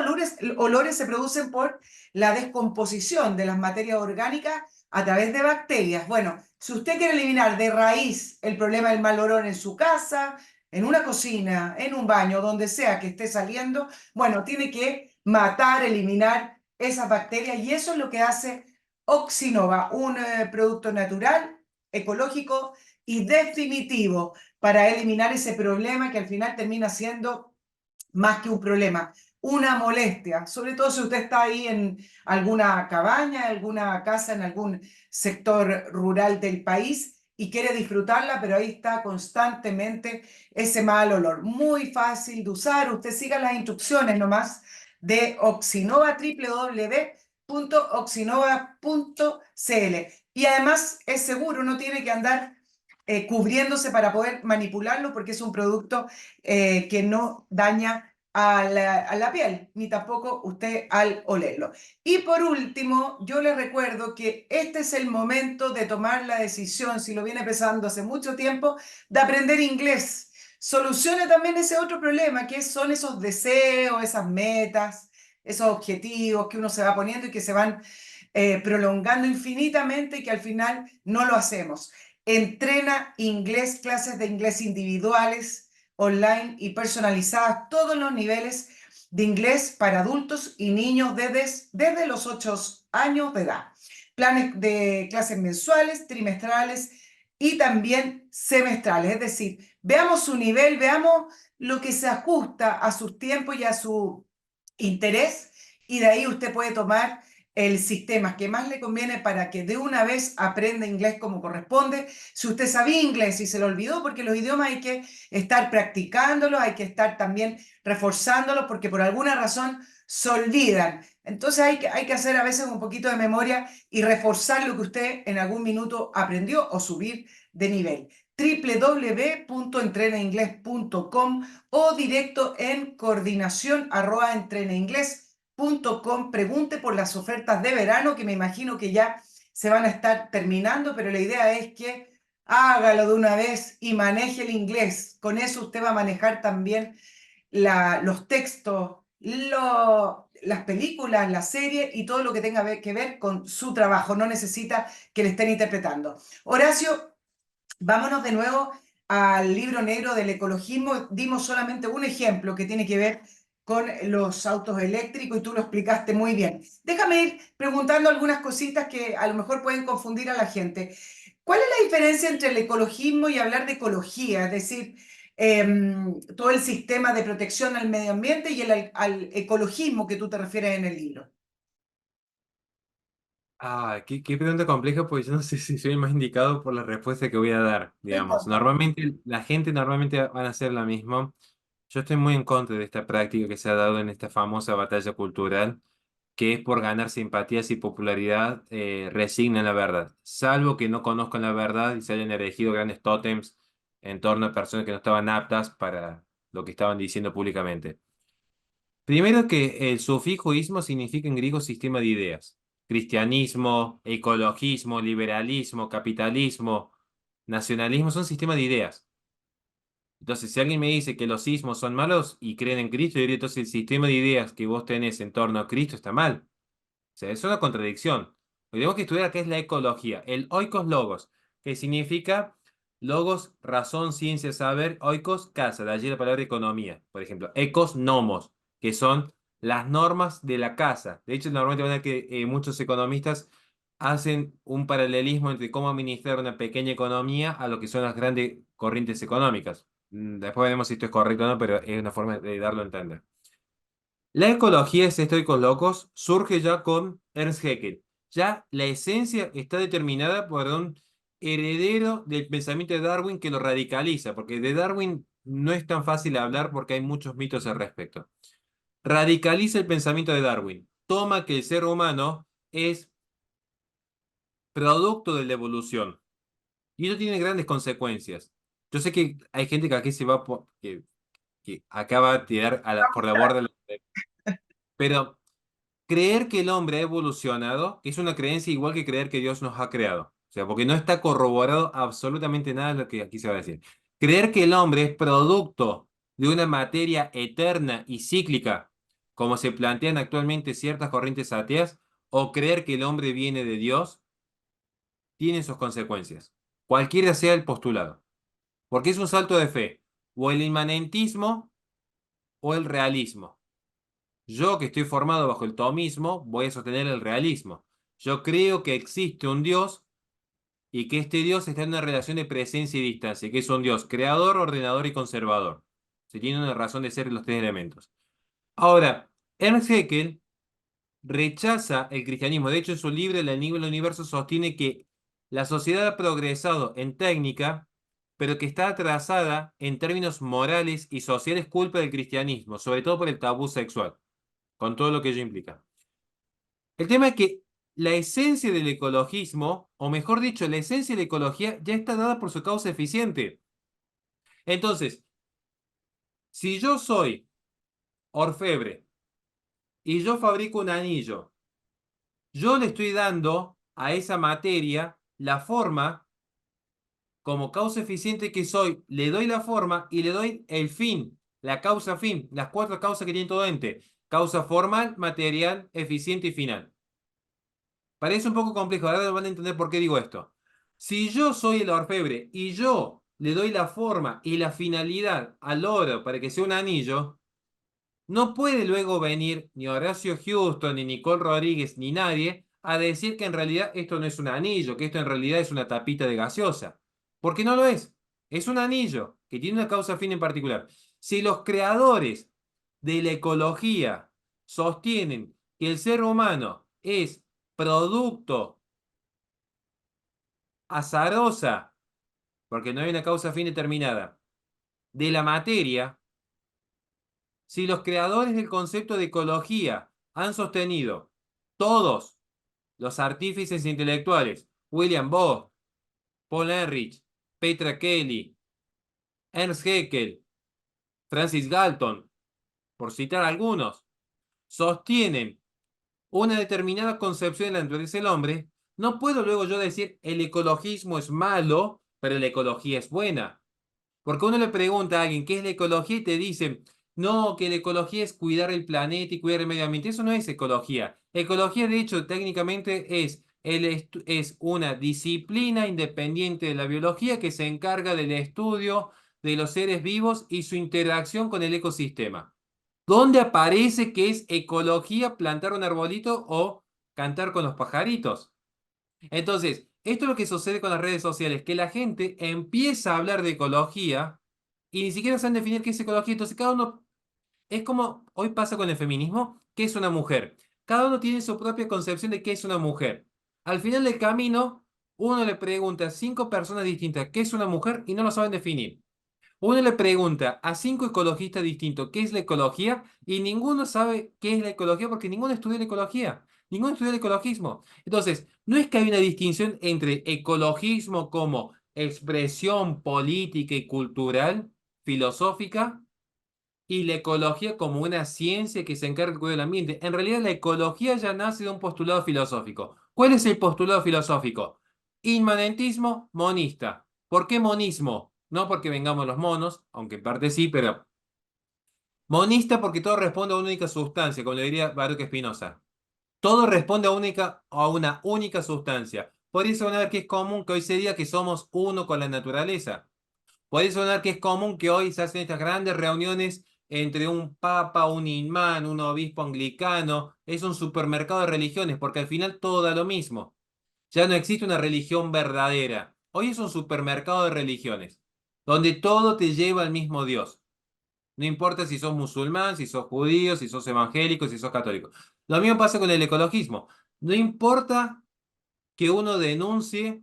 olores se producen por la descomposición de las materias orgánicas a través de bacterias. Bueno, si usted quiere eliminar de raíz el problema del mal olor en su casa, en una cocina, en un baño, donde sea que esté saliendo, bueno, tiene que matar, eliminar esas bacterias y eso es lo que hace Oxinova, un producto natural, ecológico y definitivo para eliminar ese problema que al final termina siendo más que un problema, una molestia, sobre todo si usted está ahí en alguna cabaña, alguna casa, en algún sector rural del país y quiere disfrutarla, pero ahí está constantemente ese mal olor. Muy fácil de usar, usted siga las instrucciones nomás de Oxinova, www.oxinova.cl. Y además es seguro, no tiene que andar cubriéndose para poder manipularlo porque es un producto que no daña a la piel, ni tampoco usted al olerlo. Y por último, yo le recuerdo que este es el momento de tomar la decisión, si lo viene pensando hace mucho tiempo, de aprender inglés. Solucione también ese otro problema, que son esos deseos, esas metas, esos objetivos que uno se va poniendo y que se van prolongando infinitamente y que al final no lo hacemos. Entrena inglés, clases de inglés individuales, online y personalizadas, todos los niveles de inglés para adultos y niños desde los 8 años de edad. Planes de clases mensuales, trimestrales y también semestrales. Es decir, veamos su nivel, veamos lo que se ajusta a sus tiempos y a su interés y de ahí usted puede tomar el sistema que más le conviene para que de una vez aprenda inglés como corresponde. Si usted sabía inglés y se lo olvidó, porque los idiomas hay que estar practicándolos, hay que estar también reforzándolos, porque por alguna razón se olvidan. Entonces hay que hacer a veces un poquito de memoria y reforzar lo que usted en algún minuto aprendió o subir de nivel. www.entrenainglés.com o directo en coordinación@entrenainglés.com. Pregunte por las ofertas de verano, que me imagino que ya se van a estar terminando, pero la idea es que hágalo de una vez y maneje el inglés. Con eso usted va a manejar también los textos, las películas, la serie y todo lo que tenga que ver con su trabajo. No necesita que le estén interpretando. Horacio, vámonos de nuevo al libro negro del ecologismo. Dimos solamente un ejemplo que tiene que ver con los autos eléctricos y tú lo explicaste muy bien. Déjame ir preguntando algunas cositas que a lo mejor pueden confundir a la gente. ¿Cuál es la diferencia entre el ecologismo y hablar de ecología? Es decir, todo el sistema de protección al medio ambiente y al ecologismo que tú te refieres en el libro. Qué pregunta compleja, pues yo no sé si soy el más indicado por la respuesta que voy a dar, No digamos. importa. Normalmente, la gente normalmente van a hacer la misma. Yo estoy muy en contra de esta práctica que se ha dado en esta famosa batalla cultural, que es por ganar simpatías y popularidad, resignan la verdad. Salvo que no conozcan la verdad y se hayan erigido grandes tótems en torno a personas que no estaban aptas para lo que estaban diciendo públicamente. Primero que el sufijo ismo significa en griego sistema de ideas. Cristianismo, ecologismo, liberalismo, capitalismo, nacionalismo son sistemas de ideas. Entonces, si alguien me dice que los ismos son malos y creen en Cristo, yo diría entonces el sistema de ideas que vos tenés en torno a Cristo está mal. O sea, es una contradicción. Tenemos que estudiar qué es la ecología. El oikos logos, que significa logos, razón, ciencia, saber, oikos, casa, de allí la palabra economía. Por ejemplo, ecos, nomos, que son las normas de la casa. De hecho, normalmente van a ver que muchos economistas hacen un paralelismo entre cómo administrar una pequeña economía a lo que son las grandes corrientes económicas. Después veremos si esto es correcto o no, pero es una forma de darlo a entender. La ecología, es estoicos locos, surge ya con Ernst Haeckel. Ya la esencia está determinada por un heredero del pensamiento de Darwin que lo radicaliza, porque de Darwin no es tan fácil hablar porque hay muchos mitos al respecto. Radicaliza el pensamiento de Darwin. Toma que el ser humano es producto de la evolución. Y eso tiene grandes consecuencias. Yo sé que hay gente que aquí se va que acaba de tirar por la borda, pero creer que el hombre ha evolucionado es una creencia igual que creer que Dios nos ha creado. O sea, porque no está corroborado absolutamente nada de lo que aquí se va a decir. Creer que el hombre es producto de una materia eterna y cíclica, como se plantean actualmente ciertas corrientes ateas, o creer que el hombre viene de Dios, tiene sus consecuencias. Cualquiera sea el postulado. Porque es un salto de fe. O el inmanentismo o el realismo. Yo, que estoy formado bajo el tomismo, voy a sostener el realismo. Yo creo que existe un Dios y que este Dios está en una relación de presencia y distancia, que es un Dios creador, ordenador y conservador. Se tiene una razón de ser los tres elementos. Ahora, Ernst Haeckel rechaza el cristianismo. De hecho, en su libro El enigma del universo sostiene que la sociedad ha progresado en técnica, pero que está atrasada en términos morales y sociales culpa del cristianismo, sobre todo por el tabú sexual, con todo lo que ello implica. El tema es que la esencia del ecologismo, o mejor dicho, la esencia de la ecología ya está dada por su causa eficiente. Entonces, si yo soy orfebre y yo fabrico un anillo, yo le estoy dando a esa materia la forma, como causa eficiente que soy, le doy la forma y le doy el fin, la causa fin, las cuatro causas que tiene todo ente: causa formal, material, eficiente y final. Parece un poco complejo, ahora van a entender por qué digo esto. Si yo soy el orfebre y yo le doy la forma y la finalidad al oro para que sea un anillo, no puede luego venir ni Horacio Houston, ni Nicole Rodríguez, ni nadie a decir que en realidad esto no es un anillo, que esto en realidad es una tapita de gaseosa. Porque no lo es. Es un anillo que tiene una causa fin en particular. Si los creadores de la ecología sostienen que el ser humano es producto azarosa, porque no hay una causa fin determinada, de la materia, si los creadores del concepto de ecología han sostenido, todos los artífices intelectuales, William Bose, Paul Ehrlich, Petra Kelly, Ernst Haeckel, Francis Galton, por citar algunos, sostienen una determinada concepción de la naturaleza del hombre, no puedo luego yo decir el ecologismo es malo, pero la ecología es buena. Porque uno le pregunta a alguien qué es la ecología y te dicen, no, que la ecología es cuidar el planeta y cuidar el medio ambiente. Eso no es ecología. Ecología, de hecho, técnicamente es una disciplina independiente de la biología que se encarga del estudio de los seres vivos y su interacción con el ecosistema. ¿Dónde aparece que es ecología plantar un arbolito o cantar con los pajaritos? Entonces, esto es lo que sucede con las redes sociales, que la gente empieza a hablar de ecología y ni siquiera saben definir qué es ecología. Entonces, cada uno es como hoy pasa con el feminismo, ¿qué es una mujer? Cada uno tiene su propia concepción de qué es una mujer. Al final del camino, uno le pregunta a 5 personas distintas qué es una mujer y no lo saben definir. Uno le pregunta a 5 ecologistas distintos qué es la ecología y ninguno sabe qué es la ecología porque ninguno estudió la ecología, ninguno estudió el ecologismo. Entonces, no es que hay una distinción entre ecologismo como expresión política y cultural, filosófica, y la ecología como una ciencia que se encarga del cuidado del ambiente. En realidad, la ecología ya nace de un postulado filosófico. ¿Cuál es el postulado filosófico? Inmanentismo monista. ¿Por qué monismo? No porque vengamos los monos, aunque en parte sí, pero monista porque todo responde a una única sustancia, como le diría Baruch Spinoza. Todo responde a una única sustancia. Por eso van a ver que es común que hoy se diga que somos uno con la naturaleza. Puede sonar que es común que hoy se hacen estas grandes reuniones entre un papa, un imán, un obispo anglicano. Es un supermercado de religiones, porque al final todo da lo mismo. Ya no existe una religión verdadera. Hoy es un supermercado de religiones, donde todo te lleva al mismo Dios. No importa si sos musulmán, si sos judío, si sos evangélico, si sos católico. Lo mismo pasa con el ecologismo. No importa que uno denuncie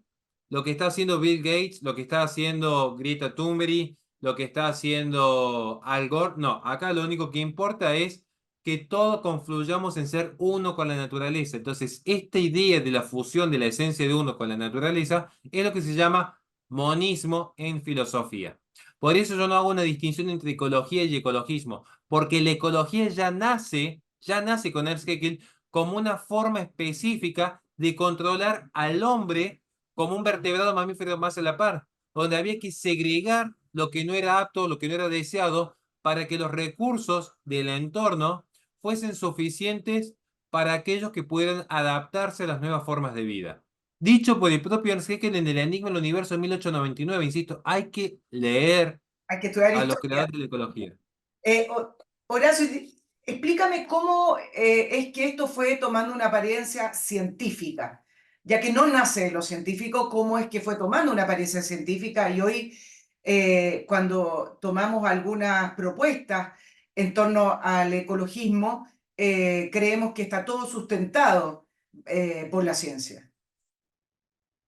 lo que está haciendo Bill Gates, lo que está haciendo Greta Thunberg, lo que está haciendo Al Gore. No, acá lo único que importa es que todos confluyamos en ser uno con la naturaleza. Entonces, esta idea de la fusión de la esencia de uno con la naturaleza es lo que se llama monismo en filosofía. Por eso yo no hago una distinción entre ecología y ecologismo, porque la ecología ya nace con Ernst Haeckel como una forma específica de controlar al hombre como un vertebrado mamífero más a la par, donde había que segregar lo que no era apto, lo que no era deseado, para que los recursos del entorno fuesen suficientes para aquellos que pudieran adaptarse a las nuevas formas de vida. Dicho por el propio Ernst Haeckel en El Enigma del Universo en 1899, insisto, hay que leer Hay que estudiar a los historia. creadores de la ecología. Horacio, explícame cómo es que esto fue tomando una apariencia científica, ya que no nace de lo científico, cómo es que fue tomando una apariencia científica y hoy cuando tomamos algunas propuestas en torno al ecologismo, creemos que está todo sustentado por la ciencia.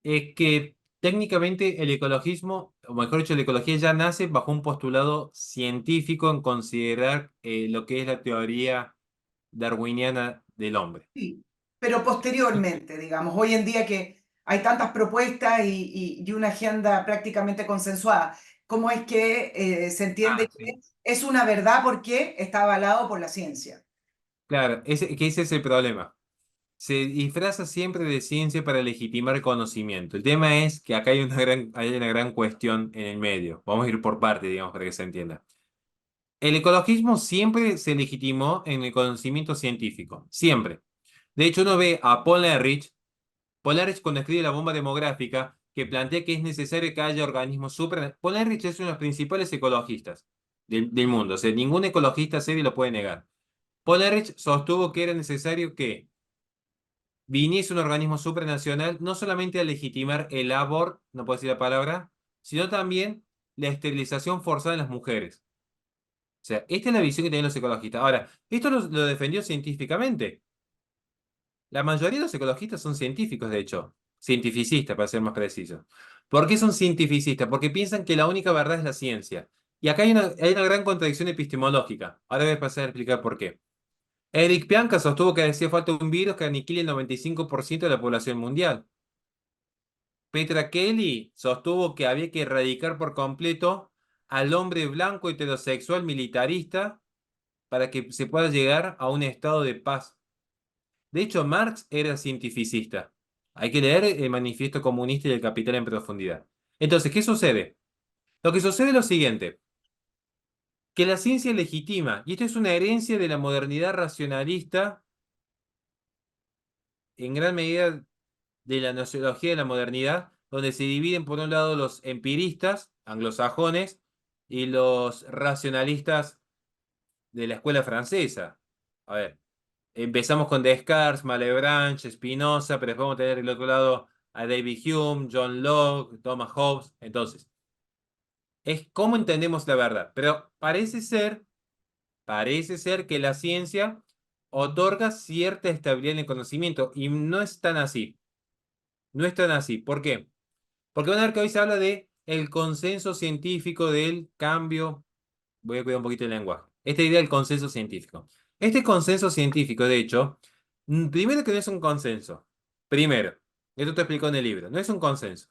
Es que técnicamente el ecologismo, o mejor dicho, la ecología ya nace bajo un postulado científico en considerar lo que es la teoría darwiniana del hombre. Sí, pero posteriormente, digamos, hoy en día que hay tantas propuestas y una agenda prácticamente consensuada, ¿cómo es que se entiende Ah, que sí. es una verdad porque está avalado por la ciencia? Claro, ese es el problema. Se disfraza siempre de ciencia para legitimar el conocimiento. El tema es que acá hay una gran cuestión en el medio. Vamos a ir por parte, digamos, para que se entienda. El ecologismo siempre se legitimó en el conocimiento científico, siempre. De hecho, uno ve a Paul Ehrlich cuando escribe La bomba demográfica, que plantea que es necesario que haya organismos super... Paul Ehrlich es uno de los principales ecologistas del mundo, o sea, ningún ecologista serio lo puede negar. Paul Ehrlich sostuvo que era necesario que viniese un organismo supranacional, no solamente a legitimar el aborto, no puedo decir la palabra, sino también la esterilización forzada en las mujeres. O sea, esta es la visión que tienen los ecologistas. Ahora, esto lo defendió científicamente. La mayoría de los ecologistas son científicos, de hecho, cientificistas, para ser más preciso. ¿Por qué son cientificistas? Porque piensan que la única verdad es la ciencia. Y acá hay una gran contradicción epistemológica. Ahora voy a pasar a explicar por qué. Eric Pianca sostuvo que hacía falta un virus que aniquile el 95% de la población mundial. Petra Kelly sostuvo que había que erradicar por completo al hombre blanco heterosexual militarista para que se pueda llegar a un estado de paz. De hecho, Marx era cientificista. Hay que leer el Manifiesto Comunista y el Capital en profundidad. Entonces, ¿qué sucede? Lo que sucede es lo siguiente, que la ciencia legitima, y esto es una herencia de la modernidad racionalista, en gran medida de la nociología de la modernidad, donde se dividen por un lado los empiristas anglosajones y los racionalistas de la escuela francesa. A ver, empezamos con Descartes, Malebranche, Spinoza, pero después vamos a tener del otro lado a David Hume, John Locke, Thomas Hobbes. Entonces, es cómo entendemos la verdad. Pero parece ser que la ciencia otorga cierta estabilidad en el conocimiento y no es tan así. No es tan así. ¿Por qué? Porque van a ver que hoy se habla de el consenso científico del cambio. Voy a cuidar un poquito el lenguaje. Esta idea del consenso científico. Este consenso científico, de hecho, primero que no es un consenso. Primero, esto te explico en el libro, no es un consenso.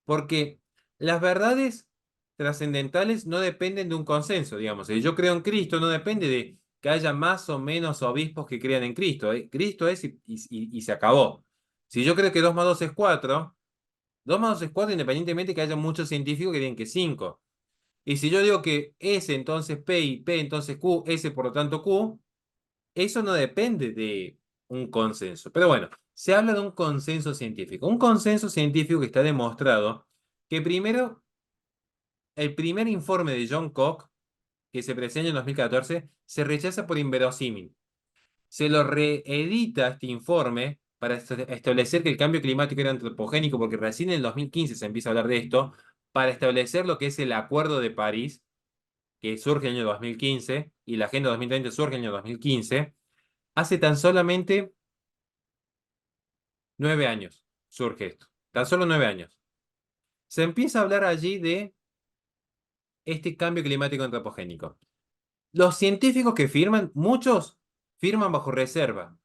Porque las verdades trascendentales no dependen de un consenso, digamos. Si yo creo en Cristo, no depende de que haya más o menos obispos que crean en Cristo. Cristo es y se acabó. Si yo creo que 2 más 2 es 4, 2 más 2 es 4 independientemente que haya muchos científicos que digan que es 5. Y si yo digo que S entonces P y P entonces Q, S por lo tanto Q, eso no depende de un consenso. Pero bueno, se habla de un consenso científico. Un consenso científico que está demostrado que primero, el primer informe de John Koch, que se presenta en 2014, se rechaza por inverosímil. Se lo reedita este informe para establecer que el cambio climático era antropogénico, porque recién en el 2015 se empieza a hablar de esto, para establecer lo que es el Acuerdo de París, que surge en el año 2015, y la Agenda 2030 surge en el año 2015, hace tan solamente 9 años surge esto. Tan solo 9 años. Se empieza a hablar allí de este cambio climático antropogénico. Los científicos que firman, muchos firman bajo reserva,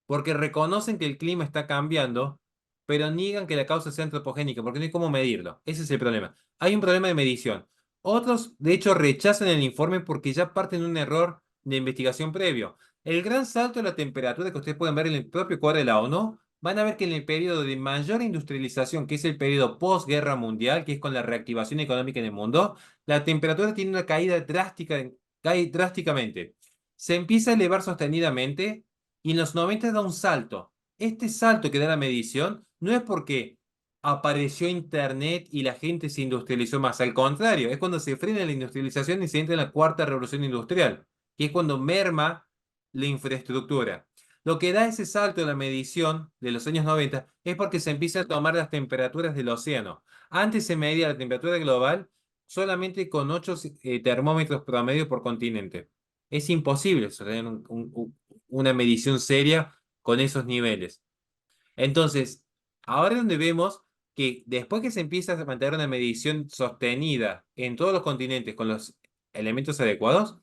porque reconocen que el clima está cambiando, pero niegan que la causa sea antropogénica, porque no hay cómo medirlo. Ese es el problema. Hay un problema de medición. Otros, de hecho, rechazan el informe porque ya parten de un error de investigación previo. El gran salto de la temperatura que ustedes pueden ver en el propio cuadro de la ONU, van a ver que en el periodo de mayor industrialización, que es el periodo posguerra mundial, que es con la reactivación económica en el mundo, la temperatura tiene una caída drástica, cae drásticamente. Se empieza a elevar sostenidamente y en los 90 da un salto. Este salto que da la medición no es porque apareció Internet y la gente se industrializó más. Al contrario, es cuando se frena la industrialización y se entra en la cuarta revolución industrial, que es cuando merma la infraestructura. Lo que da ese salto en la medición de los años 90 es porque se empiezan a tomar las temperaturas del océano. Antes se medía la temperatura global solamente con 8 termómetros promedio por continente. Es imposible sostener una medición seria con esos niveles. Entonces, ahora es donde vemos que después que se empieza a mantener una medición sostenida en todos los continentes con los elementos adecuados,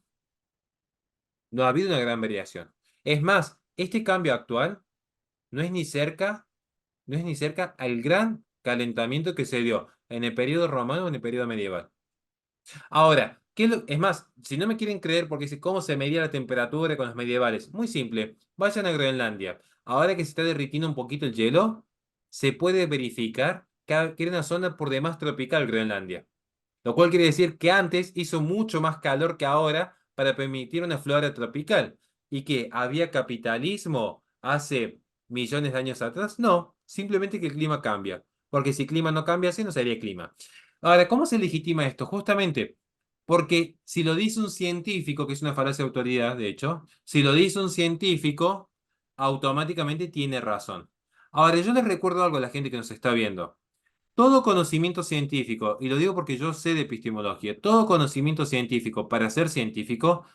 no ha habido una gran variación. Es más, este cambio actual no es ni cerca, no es ni cerca al gran calentamiento que se dio en el periodo romano o en el periodo medieval. Ahora, es más, si no me quieren creer porque dice cómo se medía la temperatura con los medievales, muy simple, vayan a Groenlandia. Ahora que se está derritiendo un poquito el hielo, se puede verificar que era una zona por demás tropical Groenlandia. Lo cual quiere decir que antes hizo mucho más calor que ahora para permitir una flora tropical. ¿Y que había capitalismo hace millones de años atrás? No, simplemente que el clima cambia. Porque si el clima no cambia, así no sería clima. Ahora, ¿cómo se legitima esto? Justamente porque si lo dice un científico, que es una falacia de autoridad, de hecho, si lo dice un científico, automáticamente tiene razón. Ahora, yo les recuerdo algo a la gente que nos está viendo. Todo conocimiento científico, y lo digo porque yo sé de epistemología, todo conocimiento científico, para ser científico,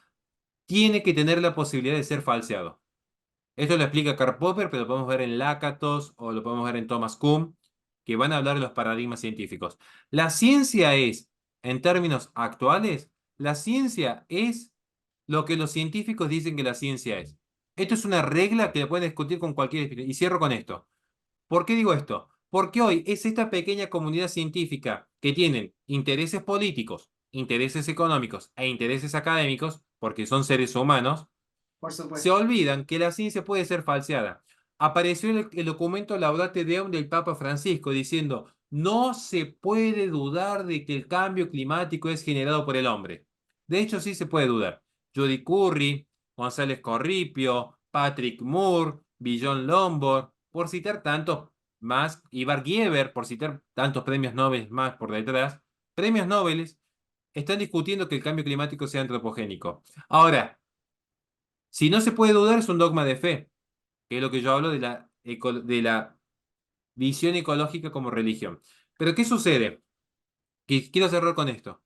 tiene que tener la posibilidad de ser falseado. Esto lo explica Karl Popper, pero lo podemos ver en Lakatos o lo podemos ver en Thomas Kuhn, que van a hablar de los paradigmas científicos. La ciencia es, en términos actuales, la ciencia es lo que los científicos dicen que la ciencia es. Esto es una regla que la pueden discutir con cualquier... Y cierro con esto. ¿Por qué digo esto? Porque hoy es esta pequeña comunidad científica que tienen intereses políticos, intereses económicos e intereses académicos, porque son seres humanos, Por se supuesto. olvidan que la ciencia puede ser falseada. Apareció el documento Laudate Deum del Papa Francisco diciendo, no se puede dudar de que el cambio climático es generado por el hombre. De hecho, sí se puede dudar. Jody Curry, González Corripio, Patrick Moore, Billon Lombard, por citar tantos más, Ivar Gieber, por citar tantos premios Nobel más por detrás, premios Nobel están discutiendo que el cambio climático sea antropogénico. Ahora, si no se puede dudar, es un dogma de fe, que es lo que yo hablo de de la visión ecológica como religión. Pero ¿qué sucede? Que quiero cerrar con esto.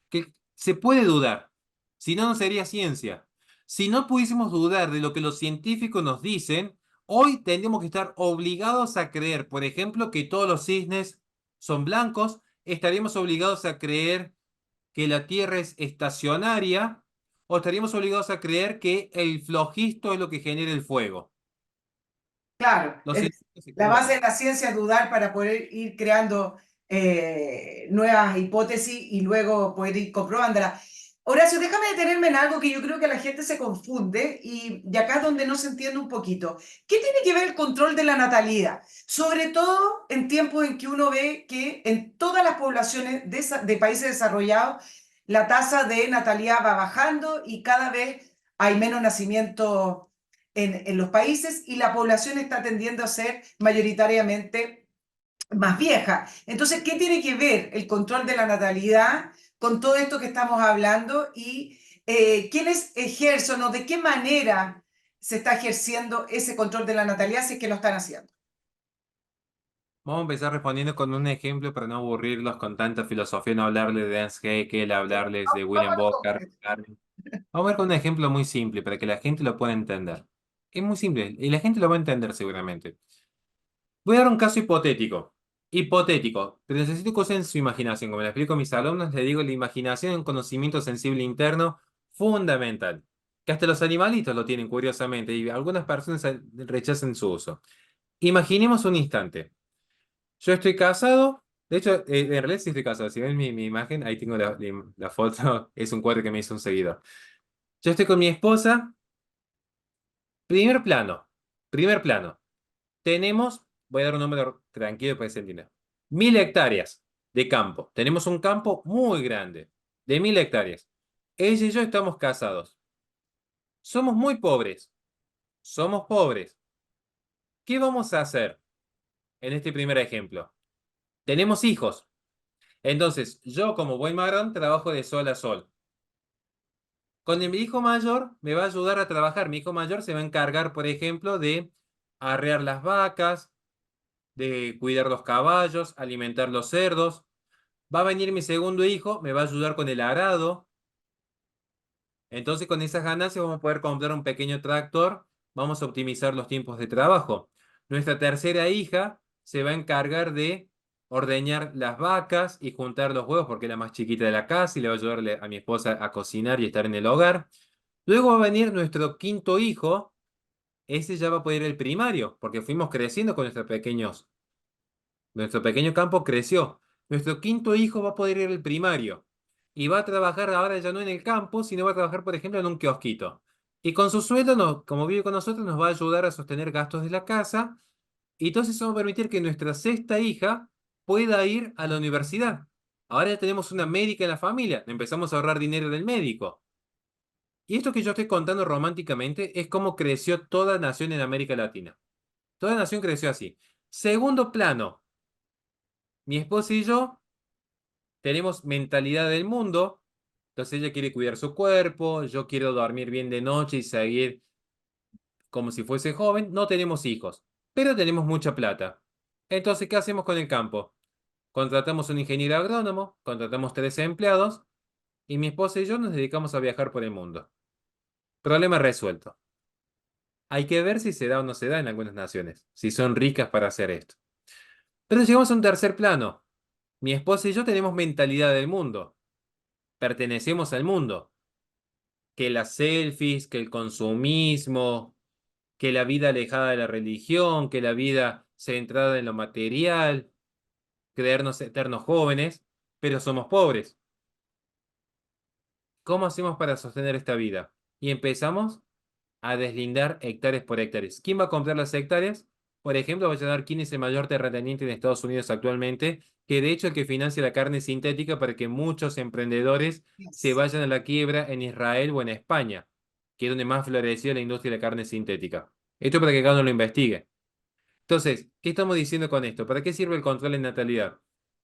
Que se puede dudar, si no, no sería ciencia. Si no pudiésemos dudar de lo que los científicos nos dicen, hoy tendríamos que estar obligados a creer, por ejemplo, que todos los cisnes son blancos, estaríamos obligados a creer que la Tierra es estacionaria, o estaríamos obligados a creer que el flojisto es lo que genera el fuego. Claro, Los científicos se la base de equivocan. la ciencia es dudar para poder ir creando nuevas hipótesis y luego poder ir comprobándolas. Horacio, déjame detenerme en algo que yo creo que la gente se confunde y acá es donde no se entiende un poquito. ¿Qué tiene que ver el control de la natalidad? Sobre todo en tiempos en que uno ve que en todas las poblaciones de países desarrollados la tasa de natalidad va bajando y cada vez hay menos nacimientos en los países y la población está tendiendo a ser mayoritariamente más vieja. Entonces, ¿qué tiene que ver el control de la natalidad con todo esto que estamos hablando y quiénes ejercen o de qué manera se está ejerciendo ese control de la natalidad si es que lo están haciendo? Vamos a empezar respondiendo con un ejemplo para no aburrirlos con tanta filosofía, no hablarles de Ernst Haeckel, hablarles de Vamos William a lo Burke, concreto. Darwin. Vamos a ver con un ejemplo muy simple para que la gente lo pueda entender. Es muy simple y la gente lo va a entender seguramente. Voy a dar un caso hipotético. Hipotético, pero necesito que usen su imaginación. Como le explico a mis alumnos, les digo, la imaginación es un conocimiento sensible interno fundamental. Que hasta los animalitos lo tienen, curiosamente, y algunas personas rechazan su uso. Imaginemos un instante. Yo estoy casado. De hecho, en realidad sí estoy casado. Si ven mi imagen, ahí tengo la foto. Es un cuadro que me hizo un seguidor. Yo estoy con mi esposa. Primer plano. Primer plano. Tenemos, voy a dar un número tranquilo para que se entienda. 1.000 hectáreas de campo. Tenemos un campo muy grande, de 1.000 hectáreas. Ella y yo estamos casados. Somos muy pobres. Somos pobres. ¿Qué vamos a hacer en este primer ejemplo? Tenemos hijos. Entonces, yo como buen varón trabajo de sol a sol. Con mi hijo mayor me va a ayudar a trabajar. Mi hijo mayor se va a encargar, por ejemplo, de arrear las vacas, de cuidar los caballos, alimentar los cerdos. Va a venir mi segundo hijo, me va a ayudar con el arado. Entonces, con esas ganancias vamos a poder comprar un pequeño tractor. Vamos a optimizar los tiempos de trabajo. Nuestra tercera hija se va a encargar de ordeñar las vacas y juntar los huevos porque es la más chiquita de la casa y le va a ayudarle a mi esposa a cocinar y estar en el hogar. Luego va a venir nuestro quinto hijo. Ese ya va a poder ir al primario porque fuimos creciendo con nuestro pequeño campo creció. Nuestro quinto hijo va a poder ir al primario y va a trabajar ahora ya no en el campo, sino va a trabajar, por ejemplo, en un kiosquito. Y con su sueldo, como vive con nosotros, nos va a ayudar a sostener gastos de la casa. Y entonces eso va a permitir que nuestra sexta hija pueda ir a la universidad. Ahora ya tenemos una médica en la familia, empezamos a ahorrar dinero del médico. Y esto que yo estoy contando románticamente es cómo creció toda nación en América Latina. Toda nación creció así. Segundo plano, mi esposa y yo tenemos mentalidad del mundo, entonces ella quiere cuidar su cuerpo, yo quiero dormir bien de noche y seguir como si fuese joven, no tenemos hijos, pero tenemos mucha plata. Entonces, ¿qué hacemos con el campo? Contratamos un ingeniero agrónomo, contratamos 3 empleados y mi esposa y yo nos dedicamos a viajar por el mundo. Problema resuelto. Hay que ver si se da o no se da en algunas naciones, si son ricas para hacer esto. Pero llegamos a un tercer plano. Mi esposa y yo tenemos mentalidad del mundo. Pertenecemos al mundo. Que las selfies, que el consumismo, que la vida alejada de la religión, que la vida centrada en lo material, creernos eternos jóvenes, pero somos pobres. ¿Cómo hacemos para sostener esta vida? Y empezamos a deslindar hectáreas por hectáreas. ¿Quién va a comprar las hectáreas? Por ejemplo, voy a dar quién es el mayor terrateniente en Estados Unidos actualmente, que de hecho es el que financia la carne sintética para que muchos emprendedores se Yes. vayan a la quiebra en Israel o en España, que es donde más floreció la industria de la carne sintética. Esto para que cada uno lo investigue. Entonces, ¿qué estamos diciendo con esto? ¿Para qué sirve el control en natalidad?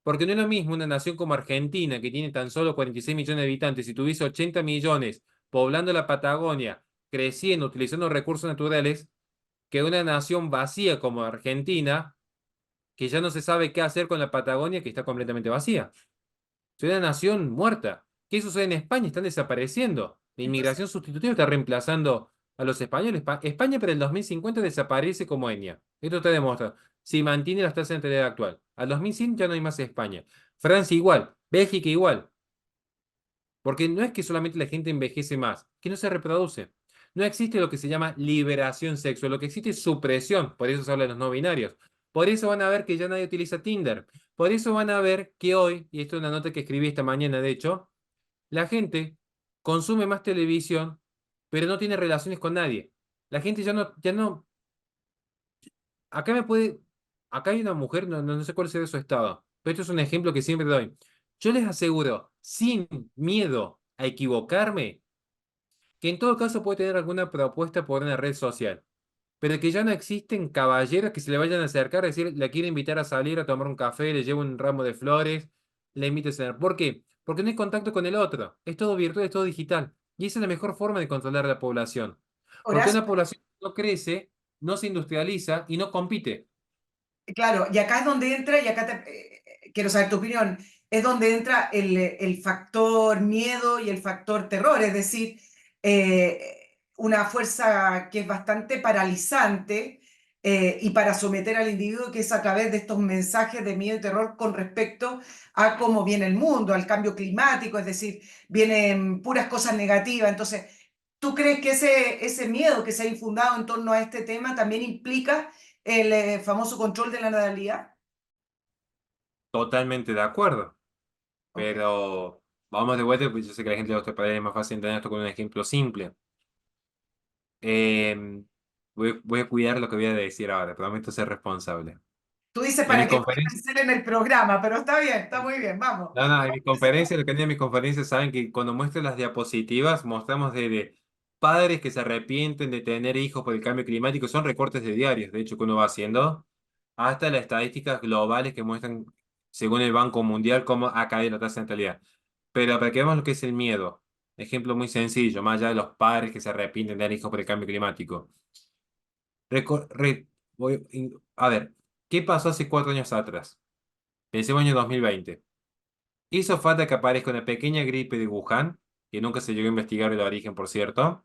Porque no es lo mismo una nación como Argentina, que tiene tan solo 46 millones de habitantes, si tuviese 80 millones poblando la Patagonia, creciendo, utilizando recursos naturales, que una nación vacía como Argentina, que ya no se sabe qué hacer con la Patagonia, que está completamente vacía. Es una nación muerta. ¿Qué sucede en España? Están desapareciendo. La Entonces, inmigración sustitutiva está reemplazando a los españoles. España para el 2050 desaparece como etnia. Esto está demostrado. Si mantiene las tasas de natalidad actual. Al 2100 ya no hay más España. Francia igual. Bélgica igual. Porque no es que solamente la gente envejece más, que no se reproduce. No existe lo que se llama liberación sexual, lo que existe es supresión, por eso se habla de los no binarios. Por eso van a ver que ya nadie utiliza Tinder. Por eso van a ver que hoy, y esto es una nota que escribí esta mañana, de hecho, la gente consume más televisión, pero no tiene relaciones con nadie. La gente ya no, acá me puede, acá hay una mujer, no sé cuál será su estado, pero esto es un ejemplo que siempre doy. Yo les aseguro, sin miedo a equivocarme, que en todo caso puede tener alguna propuesta por una red social, pero que ya no existen caballeros que se le vayan a acercar a decir, la quiero invitar a salir a tomar un café, le llevo un ramo de flores, le invito a cenar. ¿Por qué? Porque no hay contacto con el otro. Es todo virtual, es todo digital. Y esa es la mejor forma de controlar a la población. Porque Horacio, una población no crece, no se industrializa y no compite. claro, y acá es donde entra, y acá quiero saber tu opinión, es donde entra el factor miedo y el factor terror, es decir, una fuerza que es bastante paralizante y para someter al individuo, que es a través de estos mensajes de miedo y terror con respecto a cómo viene el mundo, al cambio climático, es decir, vienen puras cosas negativas. Entonces, ¿tú crees que ese miedo que se ha infundado en torno a este tema también implica el famoso control de la natalidad? Totalmente de acuerdo. Ok. Pero vamos de vuelta, pues yo sé que a la gente le gusta para es más fácil entender esto con un ejemplo simple. Eh, voy a cuidar lo que voy a decir ahora, prometo ser responsable. Tú dices En para mis que no conferencias, ser en el programa, pero está bien, está muy bien, vamos. no, no, en mis conferencias, lo que en mis conferencias saben que cuando muestro las diapositivas, mostramos de padres que se arrepienten de tener hijos por el cambio climático, son recortes de diarios, de hecho, que uno va haciendo, hasta las estadísticas globales que muestran, según el Banco Mundial, cómo ha caído la tasa de natalidad. Pero para que veamos lo que es el miedo, ejemplo muy sencillo, más allá de los padres que se arrepienten de tener hijos por el cambio climático. Reco- re- a ver, ¿qué pasó hace 4 años atrás? Pensemos en el año 2020. Hizo falta que aparezca una pequeña gripe de Wuhan, que nunca se llegó a investigar el origen, por cierto,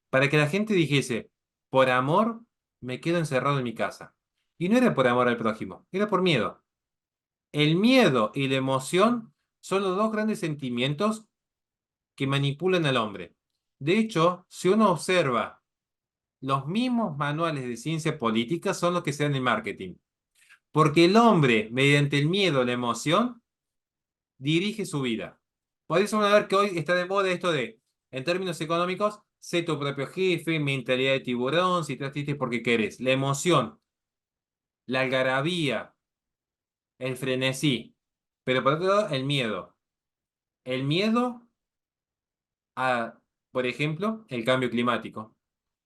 para que la gente dijese, por amor, me quedo encerrado en mi casa. Y no era por amor al prójimo, era por miedo. El miedo y la emoción son los dos grandes sentimientos que manipulan al hombre. De hecho, si uno observa, los mismos manuales de ciencia política son los que se dan en marketing. Porque el hombre, mediante el miedo, la emoción, dirige su vida. Por eso van a ver que hoy está de moda esto de, en términos económicos, sé tu propio jefe, mentalidad de tiburón, si estás triste es porque querés. La emoción, la algarabía, el frenesí. Pero por otro lado, el miedo. El miedo a, por ejemplo, el cambio climático.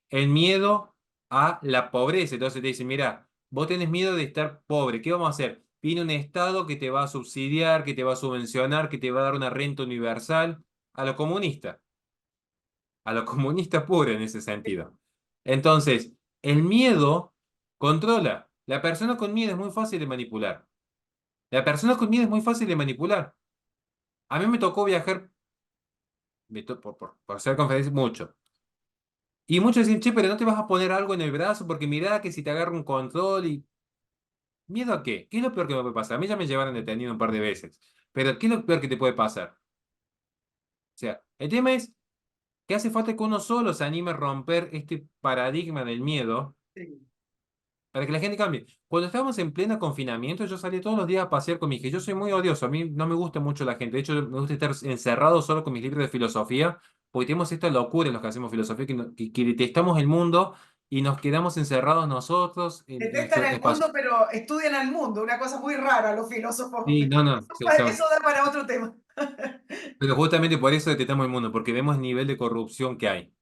El miedo a la pobreza. Entonces te dicen, mira, vos tenés miedo de estar pobre, ¿qué vamos a hacer? Viene un Estado que te va a subsidiar, que te va a subvencionar, que te va a dar una renta universal a lo comunista puro en ese sentido. Entonces, el miedo controla. La persona con miedo es muy fácil de manipular. La persona con miedo es muy fácil de manipular. A mí me tocó viajar por hacer conferencias mucho. Y muchos dicen, che, pero no te vas a poner algo en el brazo porque mirá que si te agarra un control y... ¿Miedo a qué? ¿Qué es lo peor que me puede pasar? A mí ya me llevaron detenido un par de veces. Pero ¿qué es lo peor que te puede pasar? O sea, el tema es que hace falta que uno solo se anime a romper este paradigma del miedo, Sí. para que la gente cambie. Cuando estábamos en pleno confinamiento, yo salía todos los días a pasear con mi hija. Yo soy muy odioso, a mí no me gusta mucho la gente. De hecho, me gusta estar encerrado solo con mis libros de filosofía, porque tenemos esta locura en los que hacemos filosofía, que detestamos el mundo y nos quedamos encerrados nosotros en Detestan nuestro el espacio. mundo, pero estudian al mundo, una cosa muy rara los filósofos. Sí, no, no, Eso da para otro tema. pero justamente por eso detestamos el mundo, porque vemos el nivel de corrupción que hay.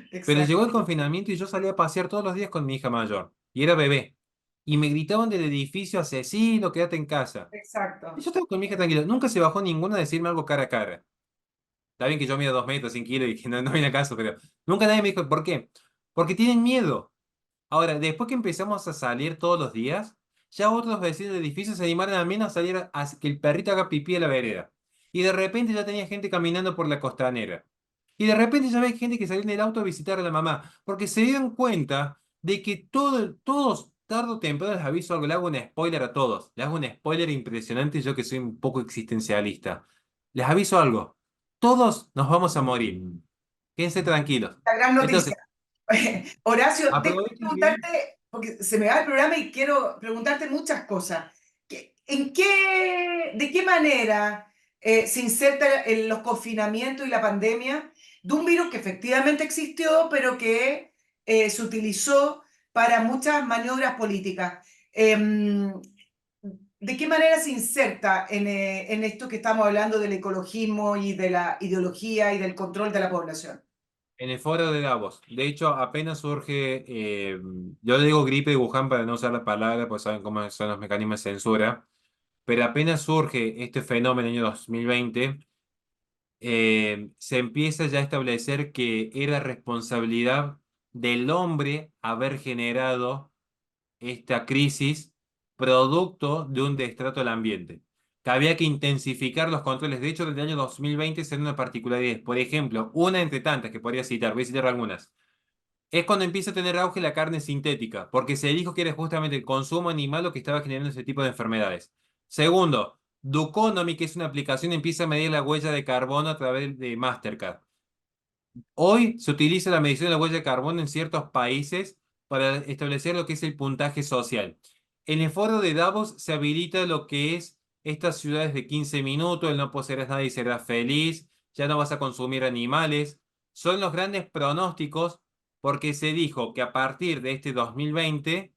Pero llegó el Exacto, confinamiento y yo salía a pasear todos los días con mi hija mayor. Y era bebé. Y me gritaban del edificio, asesino, quédate en casa. Y exacto. yo estaba con mi hija tranquilo. Nunca se bajó ninguna a decirme algo cara a cara. Está bien que yo mido 2 metros, 100 kilos y que no viene a caso, pero nunca nadie me dijo, ¿por qué? Porque tienen miedo. Ahora, después que empezamos a salir todos los días, ya otros vecinos del edificio se animaron al menos a salir a que el perrito haga pipí en la vereda. Y de repente ya tenía gente caminando por la costanera. Y de repente ya ve gente que salió en el auto a visitar a la mamá, porque se dieron cuenta de que todos, tarde o temprano les aviso algo, le hago un spoiler a todos, le hago un spoiler impresionante yo que soy un poco existencialista. Les aviso algo, todos nos vamos a morir, quédense tranquilos. La gran Entonces, noticia. Horacio, déjame aprovechen bien. preguntarte, porque se me va el programa y quiero preguntarte muchas cosas. ¿De qué manera se inserta en los confinamientos y la pandemia de un virus que efectivamente existió, pero que se utilizó para muchas maniobras políticas? ¿De qué manera se inserta en esto que estamos hablando del ecologismo y de la ideología y del control de la población? En el foro de Davos. De hecho, apenas surge, yo le digo gripe de Wuhan para no usar la palabra, pues saben cómo son los mecanismos de censura, pero apenas surge este fenómeno en el año 2020, se empieza ya a establecer que era responsabilidad del hombre haber generado esta crisis producto de un destrato al ambiente. Que había que intensificar los controles. De hecho, desde el año 2020 se dan una particularidad. Por ejemplo, una entre tantas que podría citar, voy a citar algunas. Es cuando empieza a tener auge la carne sintética, porque se dijo que era justamente el consumo animal lo que estaba generando ese tipo de enfermedades. Segundo, Duconomy, que es una aplicación, empieza a medir la huella de carbono a través de Mastercard. Hoy se utiliza la medición de la huella de carbono en ciertos países para establecer lo que es el puntaje social. En el foro de Davos se habilita lo que es estas ciudades de 15 minutos, el no poseerás nada y serás feliz, ya no vas a consumir animales. Son los grandes pronósticos porque se dijo que a partir de este 2020,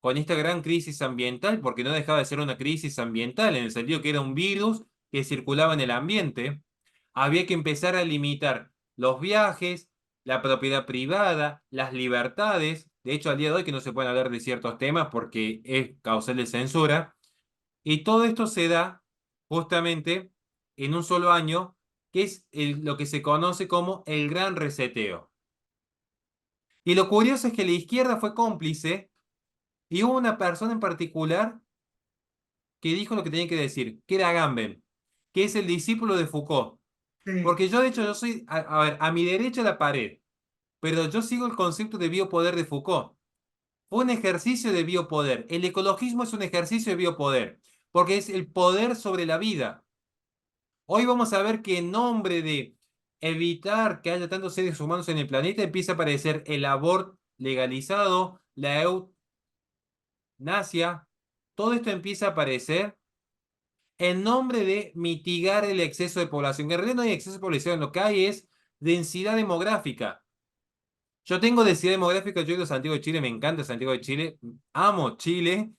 con esta gran crisis ambiental, porque no dejaba de ser una crisis ambiental en el sentido que era un virus que circulaba en el ambiente, había que empezar a limitar los viajes, la propiedad privada, las libertades. De hecho, al día de hoy que no se pueden hablar de ciertos temas porque es causal de censura. Y todo esto se da justamente en un solo año, que es lo que se conoce como el gran reseteo. Y lo curioso es que la izquierda fue cómplice y hubo una persona en particular que dijo lo que tenía que decir, que era Agamben, que es el discípulo de Foucault. Sí. Porque yo, de hecho, yo soy, a ver, a mi derecha la pared, pero yo sigo el concepto de biopoder de Foucault. Fue un ejercicio de biopoder. El ecologismo es un ejercicio de biopoder, porque es el poder sobre la vida. Hoy vamos a ver que en nombre de evitar que haya tantos seres humanos en el planeta, empieza a aparecer el aborto legalizado, la eutanasia. Todo esto empieza a aparecer en nombre de mitigar el exceso de población. En realidad no hay exceso de población, lo que hay es densidad demográfica. Yo tengo densidad demográfica, yo he ido a Santiago de Chile, me encanta Santiago de Chile, amo Chile,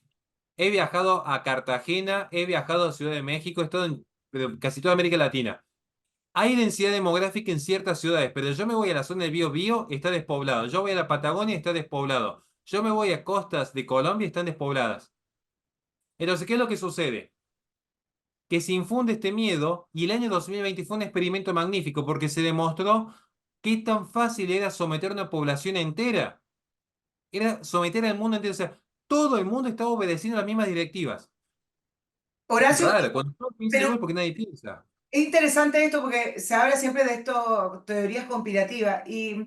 he viajado a Cartagena, he viajado a Ciudad de México, he estado en casi toda América Latina. Hay densidad demográfica en ciertas ciudades, pero yo me voy a la zona del Biobío, está despoblado. Yo voy a la Patagonia, está despoblado. Yo me voy a costas de Colombia, están despobladas. Entonces, ¿qué es lo que sucede? Que se infunde este miedo y el año 2020 fue un experimento magnífico porque se demostró qué tan fácil era someter a una población entera. Era someter al mundo entero. O sea, todo el mundo estaba obedeciendo las mismas directivas. Es Horacio, raro, cuando todos piensan pero igual porque nadie piensa. es interesante esto porque se habla siempre de esto, teorías conspirativas. ¿Y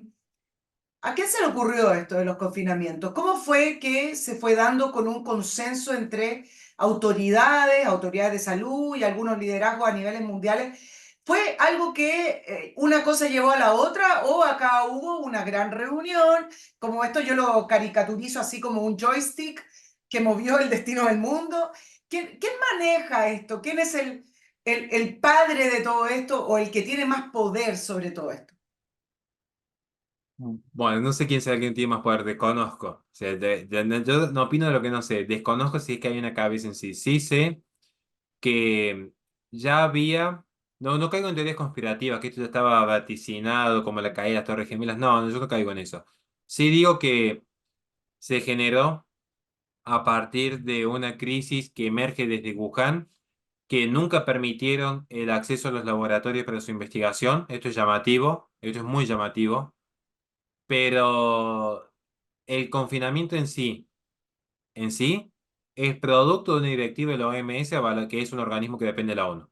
a quién se le ocurrió esto de los confinamientos? ¿Cómo fue que se fue dando con un consenso entre autoridades de salud y algunos liderazgos a niveles mundiales? ¿Fue algo que una cosa llevó a la otra o acá hubo una gran reunión? Como esto yo lo caricaturizo así como un joystick que movió el destino del mundo. ¿Quién maneja esto? ¿Quién es el padre de todo esto o el que tiene más poder sobre todo esto? Bueno, no sé quién sea quien tiene más poder, desconozco. O sea, yo no opino de lo que no sé. Desconozco si es que hay una cabeza en sí. Sí sé que ya había. No, no caigo en teorías conspirativas, que esto ya estaba vaticinado, como la caída de las Torres Gemelas. No, no, yo no caigo en eso. Sí digo que se generó a partir de una crisis que emerge desde Wuhan, que nunca permitieron el acceso a los laboratorios para su investigación. Esto es llamativo, esto es muy llamativo, pero el confinamiento en sí, es producto de una directiva de la OMS, que es un organismo que depende de la ONU.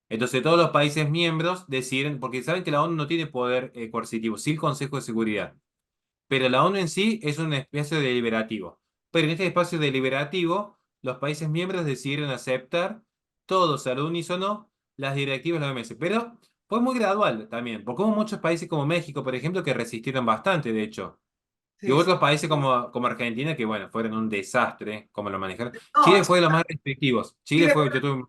Entonces todos los países miembros deciden, porque saben que la ONU no tiene poder coercitivo, sí el Consejo de Seguridad. Pero la ONU en sí es un espacio deliberativo. Pero en este espacio deliberativo, los países miembros decidieron aceptar todos al unísono las directivas de la OMS. Pero fue muy gradual también, porque hubo muchos países como México, por ejemplo, que resistieron bastante, de hecho. Y Sí, hubo sí. otros países como Argentina que, bueno, fueron un desastre, como lo manejaron. No, Chile fue de los más restrictivos. Chile Chile fue, yo tuve,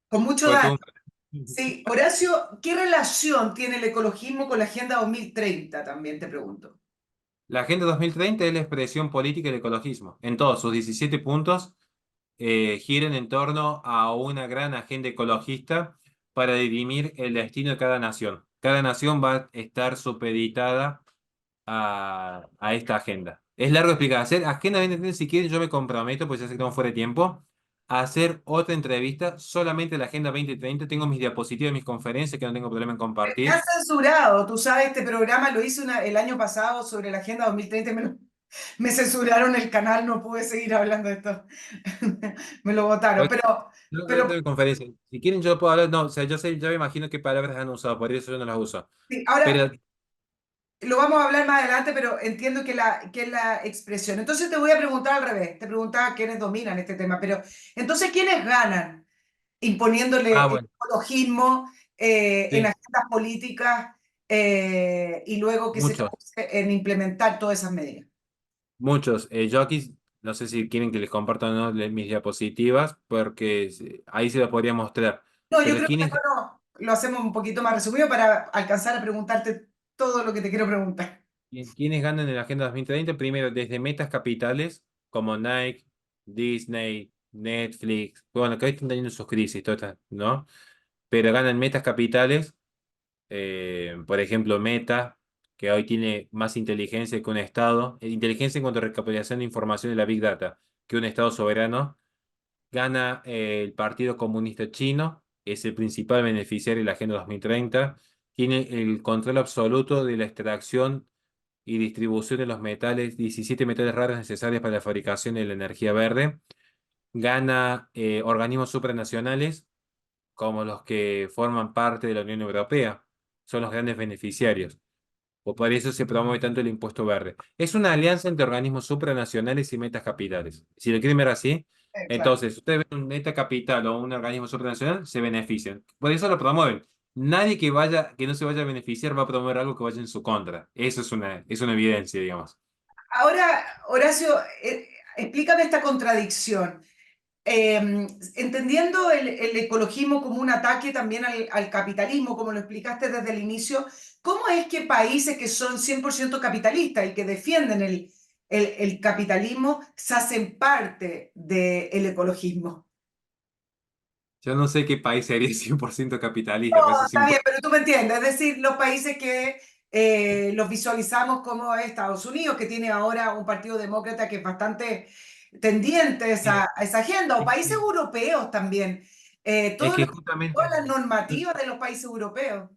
con mucho fue daño. todo Sí, Horacio, ¿qué relación tiene el ecologismo con la Agenda 2030? También te pregunto. La Agenda 2030 es la expresión política del ecologismo. En todos sus 17 puntos giran en torno a una gran agenda ecologista para dirimir el destino de cada nación. Cada nación va a estar supeditada a esta agenda. Es largo explicar. Hacer Agenda 2030, si quieren, yo me comprometo, pues ya sé que estamos fuera de tiempo, a hacer otra entrevista solamente de la Agenda 2030. Tengo mis diapositivas, mis conferencias, que no tengo problema en Me has compartir. censurado, tú sabes, este programa lo hice el año pasado sobre la Agenda 2030 y me censuraron el canal, no pude seguir hablando de esto. Me lo votaron, Yo pero tengo mi conferencia. Si quieren, yo puedo hablar. No, o sea, yo sé, yo me imagino qué palabras han usado, por eso yo no las uso. sí, ahora Pero lo vamos a hablar más adelante, pero entiendo que es la expresión. Entonces te voy a preguntar al revés, te preguntaba quiénes dominan este tema, pero entonces ¿quiénes ganan imponiéndole el bueno, ecologismo en sí, agendas políticas y luego que se muchos, traduce en implementar todas esas medidas? muchos. Yo aquí, no sé si quieren que les comparta o no mis diapositivas, porque ahí se las podría mostrar. No, yo Pero creo que ¿quiénes, mejor no, lo hacemos un poquito más resumido para alcanzar a preguntarte todo lo que te quiero preguntar. quiénes ganan en la Agenda 2030? Primero, desde metas capitales como Nike, Disney, Netflix, bueno, que hoy están teniendo sus crisis, todas estas, ¿no? Pero ganan metas capitales. Por ejemplo, Meta, que hoy tiene más inteligencia que un Estado, inteligencia en cuanto a recopilación de información de la Big Data, que un Estado soberano. Gana el Partido Comunista Chino, es el principal beneficiario de la Agenda 2030, tiene el control absoluto de la extracción y distribución de los metales, 17 metales raros necesarios para la fabricación de la energía verde. Gana organismos supranacionales como los que forman parte de la Unión Europea, son los grandes beneficiarios. O por eso se promueve tanto el impuesto verde. Es una alianza entre organismos supranacionales y metas capitales. Si lo quieren ver así, Claro. entonces ustedes ven un meta capital o un organismo supranacional, se benefician. Por eso lo promueven. Nadie que no se vaya a beneficiar va a promover algo que vaya en su contra. Eso es una evidencia, digamos. Ahora, Horacio, explícame esta contradicción. Entendiendo el ecologismo como un ataque también al capitalismo, como lo explicaste desde el inicio, ¿cómo es que países que son 100% capitalistas y que defienden el capitalismo se hacen parte del ecologismo? Yo no sé qué país sería 100% No, capitalista, pero eso es está bien, imposible. pero tú me entiendes, es decir, los países que los visualizamos como Estados Unidos, que tiene ahora un partido demócrata que es bastante tendiente a esa agenda, o países europeos también, Es todo que todas justamente. las normativas de los países europeos.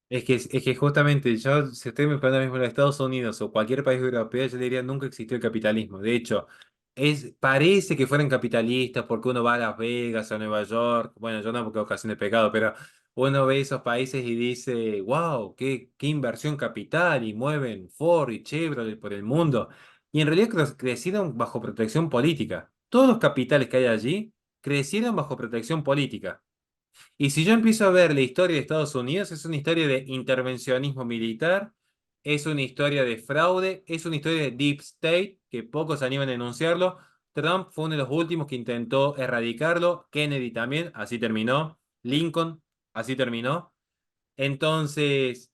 Es que justamente yo, si usted me pregunta ahora mismo en Estados Unidos o cualquier país europeo, yo le diría nunca existió el capitalismo. De hecho, parece que fueran capitalistas porque uno va a Las Vegas, a Nueva York, bueno, yo no porque ocasión de pecado, pero uno ve esos países y dice, wow, qué inversión capital y mueven Ford y Chevrolet por el mundo. Y en realidad crecieron bajo protección política. Todos los capitales que hay allí crecieron bajo protección política. Y si yo empiezo a ver la historia de Estados Unidos, es una historia de intervencionismo militar, es una historia de fraude, es una historia de deep state, que pocos se animan a denunciarlo. Trump fue uno de los últimos que intentó erradicarlo, Kennedy también, así terminó, Lincoln, así terminó. Entonces,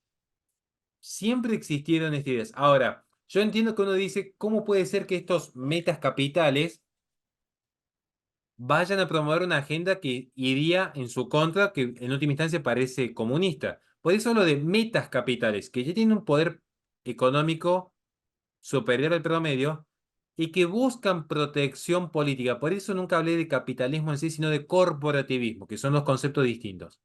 siempre existieron estas ideas. Ahora, yo entiendo que uno dice, ¿cómo puede ser que estos metas capitales vayan a promover una agenda que iría en su contra, que en última instancia parece comunista? Por eso lo de metas capitales, que ya tienen un poder económico superior al promedio y que buscan protección política. Por eso nunca hablé de capitalismo en sí, sino de corporativismo, que son dos conceptos distintos.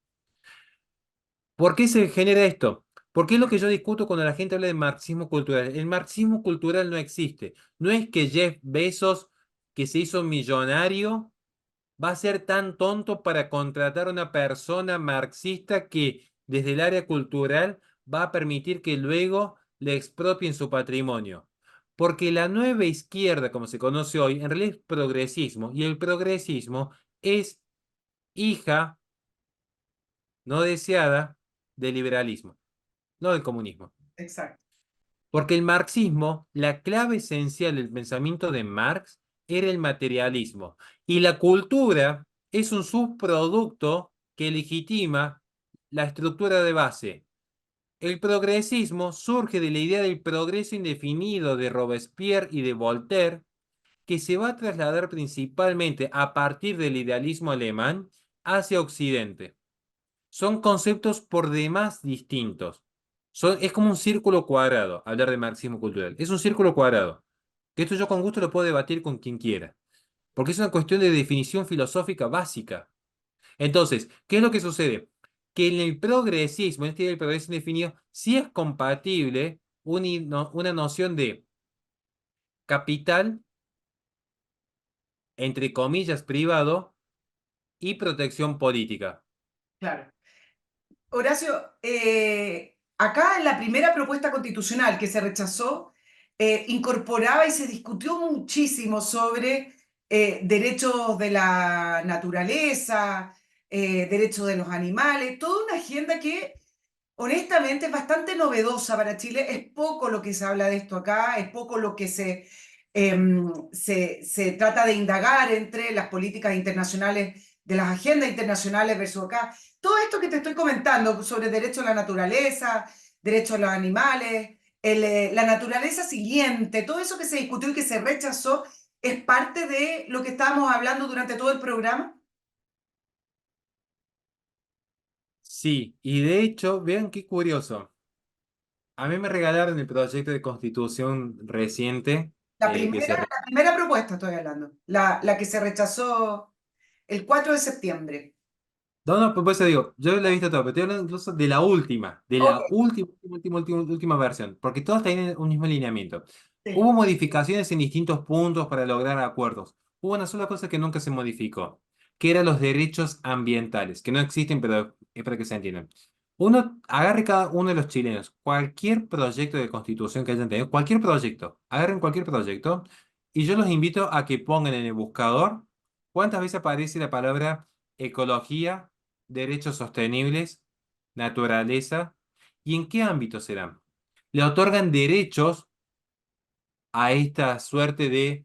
¿Por qué se genera esto? Porque es lo que yo discuto cuando la gente habla de marxismo cultural. El marxismo cultural no existe. No es que Jeff Bezos, que se hizo millonario, va a ser tan tonto para contratar a una persona marxista que desde el área cultural va a permitir que luego le expropien su patrimonio. Porque la nueva izquierda, como se conoce hoy, en realidad es progresismo, y el progresismo es hija no deseada del liberalismo, no del comunismo. Exacto, Porque el marxismo, la clave esencial del pensamiento de Marx era el materialismo. Y la cultura es un subproducto que legitima la estructura de base. El progresismo surge de la idea del progreso indefinido de Robespierre y de Voltaire, que se va a trasladar principalmente a partir del idealismo alemán hacia Occidente. Son conceptos por demás distintos. Es como un círculo cuadrado, hablar de marxismo cultural. Es un círculo cuadrado. Que esto yo con gusto lo puedo debatir con quien quiera. Porque es una cuestión de definición filosófica básica. Entonces, ¿qué es lo que sucede? Que en el progresismo, en este idea del progreso indefinido, sí es compatible una noción de capital, entre comillas, privado y protección política. claro. Horacio, acá en la primera propuesta constitucional que se rechazó, incorporaba y se discutió muchísimo sobre derechos de la naturaleza, derechos de los animales, toda una agenda que honestamente es bastante novedosa para Chile. Es poco lo que se habla de esto acá, es poco lo que se trata de indagar entre las políticas internacionales, de las agendas internacionales versus acá. Todo esto que te estoy comentando sobre derecho a la naturaleza, derecho a los animales, la naturaleza siguiente, todo eso que se discutió y que se rechazó, es parte de lo que estábamos hablando durante todo el programa. Sí, y de hecho, vean qué curioso. A mí me regalaron el proyecto de constitución reciente que se... La primera propuesta estoy hablando, la que se rechazó el 4 de septiembre. No, no, pues eso digo, yo la he visto todo, pero estoy hablando incluso de la última, Ok, última versión, porque todas tienen un mismo lineamiento. sí, Hubo modificaciones en distintos puntos para lograr acuerdos. Hubo una sola cosa que nunca se modificó, que eran los derechos ambientales, que no existen, pero es para que se entiendan. Uno, agarre cada uno de los chilenos, cualquier proyecto de constitución que hayan tenido, cualquier proyecto, agarren cualquier proyecto, y yo los invito a que pongan en el buscador cuántas veces aparece la palabra ecología, derechos sostenibles, naturaleza, y en qué ámbito serán. Le otorgan derechos a esta suerte de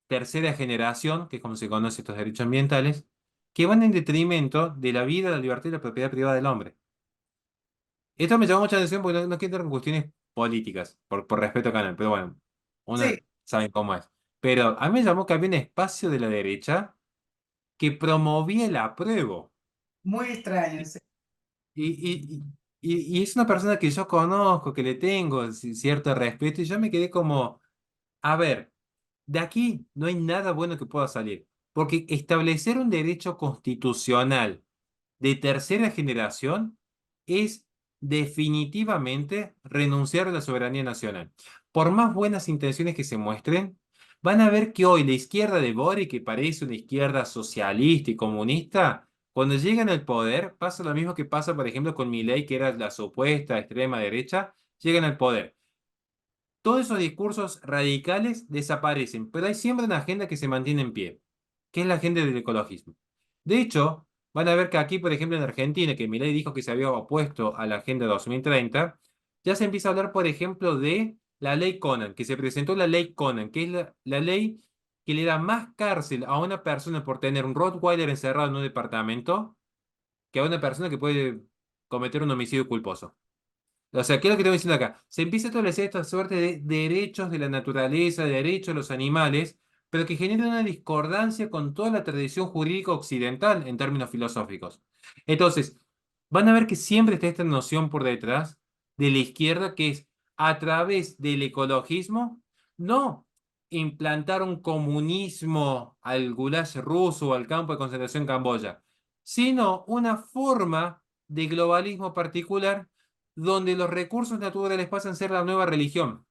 tercera generación, que es como se conoce estos derechos ambientales, que van en detrimento de la vida, la libertad y la propiedad privada del hombre. Esto me llamó mucha atención porque no quiero entrar en cuestiones políticas, por respeto al canal, pero bueno, sí, uno sabe cómo es. Pero a mí me llamó que había un espacio de la derecha que promovía el apruebo. muy extraño. Sí. Y, y es una persona que yo conozco, que le tengo cierto respeto, y yo me quedé como, a ver, de aquí no hay nada bueno que pueda salir, porque establecer un derecho constitucional de tercera generación es definitivamente renunciar a la soberanía nacional. Por más buenas intenciones que se muestren, van a ver que hoy la izquierda de Boric, que parece una izquierda socialista y comunista, cuando llegan al poder, pasa lo mismo que pasa, por ejemplo, con Milei, que era la supuesta extrema derecha, llegan al poder. Todos esos discursos radicales desaparecen, pero hay siempre una agenda que se mantiene en pie, que es la agenda del ecologismo. De hecho, van a ver que aquí, por ejemplo, en Argentina, que Milei dijo que se había opuesto a la Agenda 2030, ya se empieza a hablar, por ejemplo, de la ley Conan, que se presentó la ley Conan, que es la ley que le da más cárcel a una persona por tener un Rottweiler encerrado en un departamento que a una persona que puede cometer un homicidio culposo. O sea, ¿qué es lo que estoy diciendo acá? Se empieza a establecer esta suerte de derechos de la naturaleza, de derechos de los animales, pero que generan una discordancia con toda la tradición jurídica occidental en términos filosóficos. Entonces, van a ver que siempre está esta noción por detrás de la izquierda, que es a través del ecologismo, no implantar un comunismo al Gulag ruso o al campo de concentración en Camboya, sino una forma de globalismo particular donde los recursos naturales pasan a ser la nueva religión,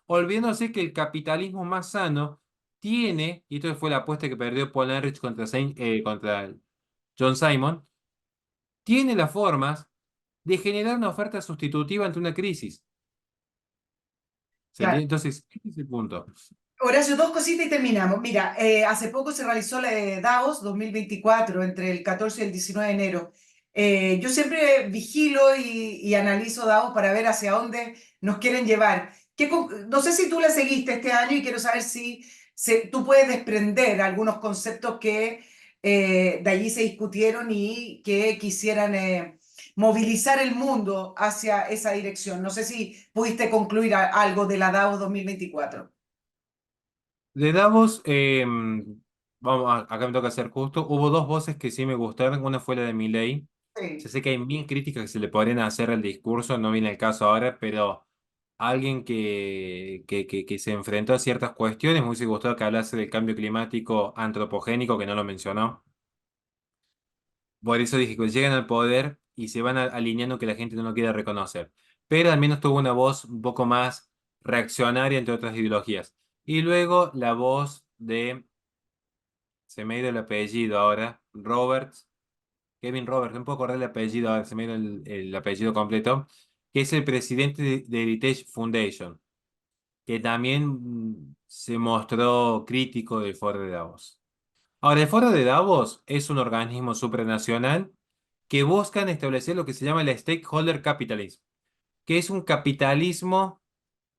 olvidándose que el capitalismo más sano tiene, y esto fue la apuesta que perdió Paul Ehrlich contra John Simon, tiene las formas de generar una oferta sustitutiva ante una crisis. ¿Se entiende? Claro. Entonces, este es el punto. Horacio, dos cositas y terminamos. Mira, hace poco se realizó la de Davos 2024, entre el 14 y el 19 de enero. Yo siempre vigilo y analizo Davos para ver hacia dónde nos quieren llevar. No sé si tú la seguiste este año y quiero saber si tú puedes desprender algunos conceptos que de allí se discutieron y que quisieran movilizar el mundo hacia esa dirección. No sé si pudiste concluir algo de la Davos 2024. De Davos, vamos, acá me toca ser justo. Hubo dos voces que sí me gustaron. Una fue la de Milei. Yo Sí. sé que hay mil críticas que se le podrían hacer al discurso, no viene el caso ahora, pero alguien que se enfrentó a ciertas cuestiones, me hubiese gustado que hablase del cambio climático antropogénico, que no lo mencionó. Por eso dije que llegan al poder y se van alineando que la gente no lo quiere reconocer. Pero al menos tuvo una voz un poco más reaccionaria entre otras ideologías. Y luego la voz de, se me ha ido el apellido ahora, Roberts, Kevin Roberts, no puedo acordar el apellido ahora, se me ha ido el apellido completo, que es el presidente de Heritage Foundation, que también se mostró crítico del Foro de Davos. Ahora, el Foro de Davos es un organismo supranacional que buscan establecer lo que se llama el stakeholder capitalism, que es un capitalismo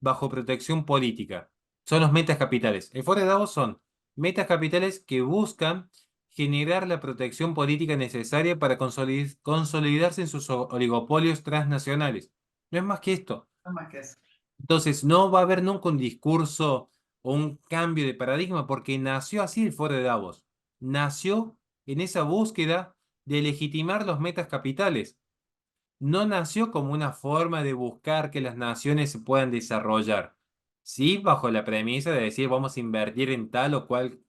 bajo protección política. Son los metas capitales. El Foro de Davos son metas capitales que buscan generar la protección política necesaria para consolidarse en sus oligopolios transnacionales. No es más que esto. No más que eso. Entonces, no va a haber nunca un discurso o un cambio de paradigma porque nació así el Foro de Davos. Nació en esa búsqueda de legitimar los metas capitales. No nació como una forma de buscar que las naciones se puedan desarrollar. Sí, bajo la premisa de decir vamos a invertir en tal o cual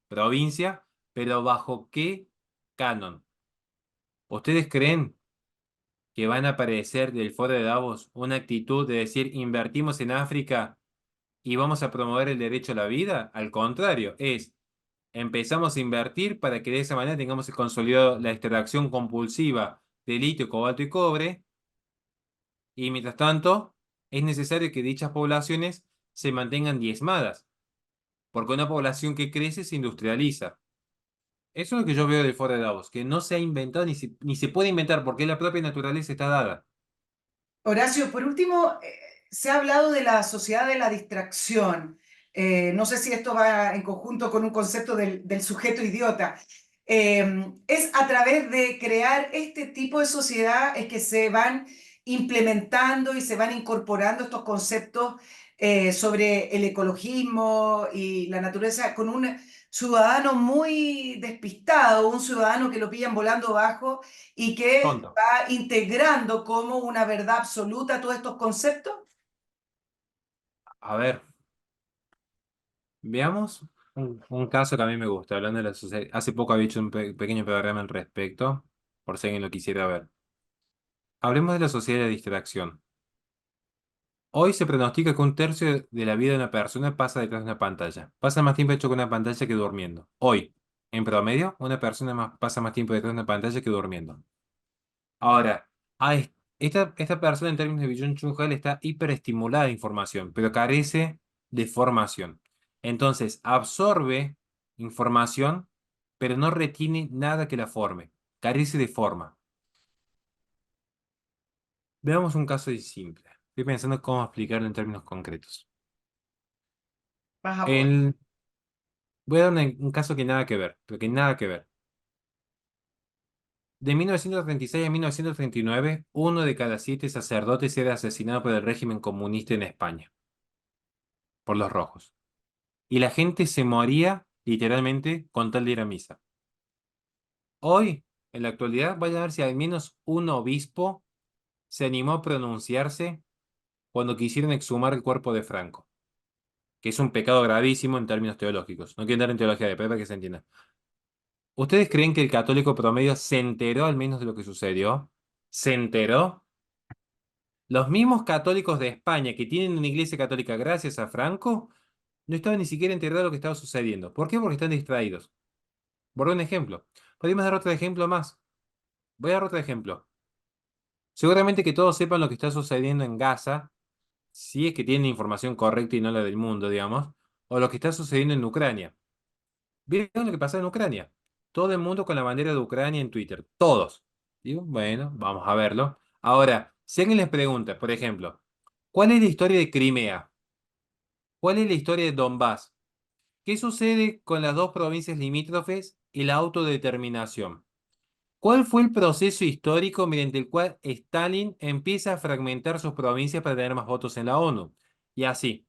provincia, pero ¿bajo qué canon? ¿Ustedes creen que van a aparecer del Foro de Davos una actitud de decir invertimos en África y vamos a promover el derecho a la vida? Al contrario, es empezamos a invertir para que de esa manera tengamos consolidado la extracción compulsiva de litio, cobalto y cobre, y mientras tanto es necesario que dichas poblaciones se mantengan diezmadas, porque una población que crece se industrializa. Eso es lo que yo veo del Foro de Davos, que no se ha inventado ni se puede inventar porque la propia naturaleza está dada. Horacio, por último, se ha hablado de la sociedad de la distracción. No sé si esto va en conjunto con un concepto del sujeto idiota. Es a través de crear este tipo de sociedad es que se van implementando y se van incorporando estos conceptos sobre el ecologismo y la naturaleza con un ciudadano muy despistado, un ciudadano que lo pillan volando bajo y que Tonto. va integrando como una verdad absoluta todos estos conceptos. A ver, veamos un caso que a mí me gusta, hablando de la sociedad. Hace poco había hecho un pequeño programa al respecto, por si alguien lo quisiera ver. Hablemos de la sociedad de distracción. Hoy se pronostica que un tercio de la vida de una persona pasa detrás de una pantalla. Pasa más tiempo hecho con una pantalla que durmiendo. Hoy, en promedio, una persona pasa más tiempo detrás de una pantalla que durmiendo. Ahora, esta persona en términos de Byung-Chul está hiperestimulada de información, pero carece de formación. Entonces, absorbe información pero no retiene nada que la forme. Carece de forma. Veamos un caso simple. Estoy pensando cómo explicarlo en términos concretos. Vas a poder. El- Voy a dar un caso que nada que ver, pero que nada que ver. De 1936 a 1939, 1 de cada 7 sacerdotes era asesinado por el régimen comunista en España, por los rojos. Y la gente se moría literalmente con tal de ir a misa. Hoy, en la actualidad, vaya a ver si al menos un obispo se animó a pronunciarse cuando quisieron exhumar el cuerpo de Franco, que es un pecado gravísimo en términos teológicos. No quiero entrar en teología de pero para que se entienda. ¿Ustedes creen que el católico promedio se enteró al menos de lo que sucedió? ¿Se enteró? Los mismos católicos de España que tienen una iglesia católica gracias a Franco no estaban ni siquiera enterados de lo que estaba sucediendo. ¿Por qué? Porque están distraídos. Por un ejemplo. Podemos dar otro ejemplo más. Voy a dar otro ejemplo. Seguramente que todos sepan lo que está sucediendo en Gaza, si es que tienen información correcta y no la del mundo, digamos, o lo que está sucediendo en Ucrania. ¿Vieron lo que pasa en Ucrania? Todo el mundo con la bandera de Ucrania en Twitter. Todos. Digo, bueno, vamos a verlo. Ahora, si alguien les pregunta, por ejemplo, ¿cuál es la historia de Crimea? ¿Cuál es la historia de Donbass? ¿Qué sucede con las dos provincias limítrofes y la autodeterminación? ¿Cuál fue el proceso histórico mediante el cual Stalin empieza a fragmentar sus provincias para tener más votos en la ONU? Y así.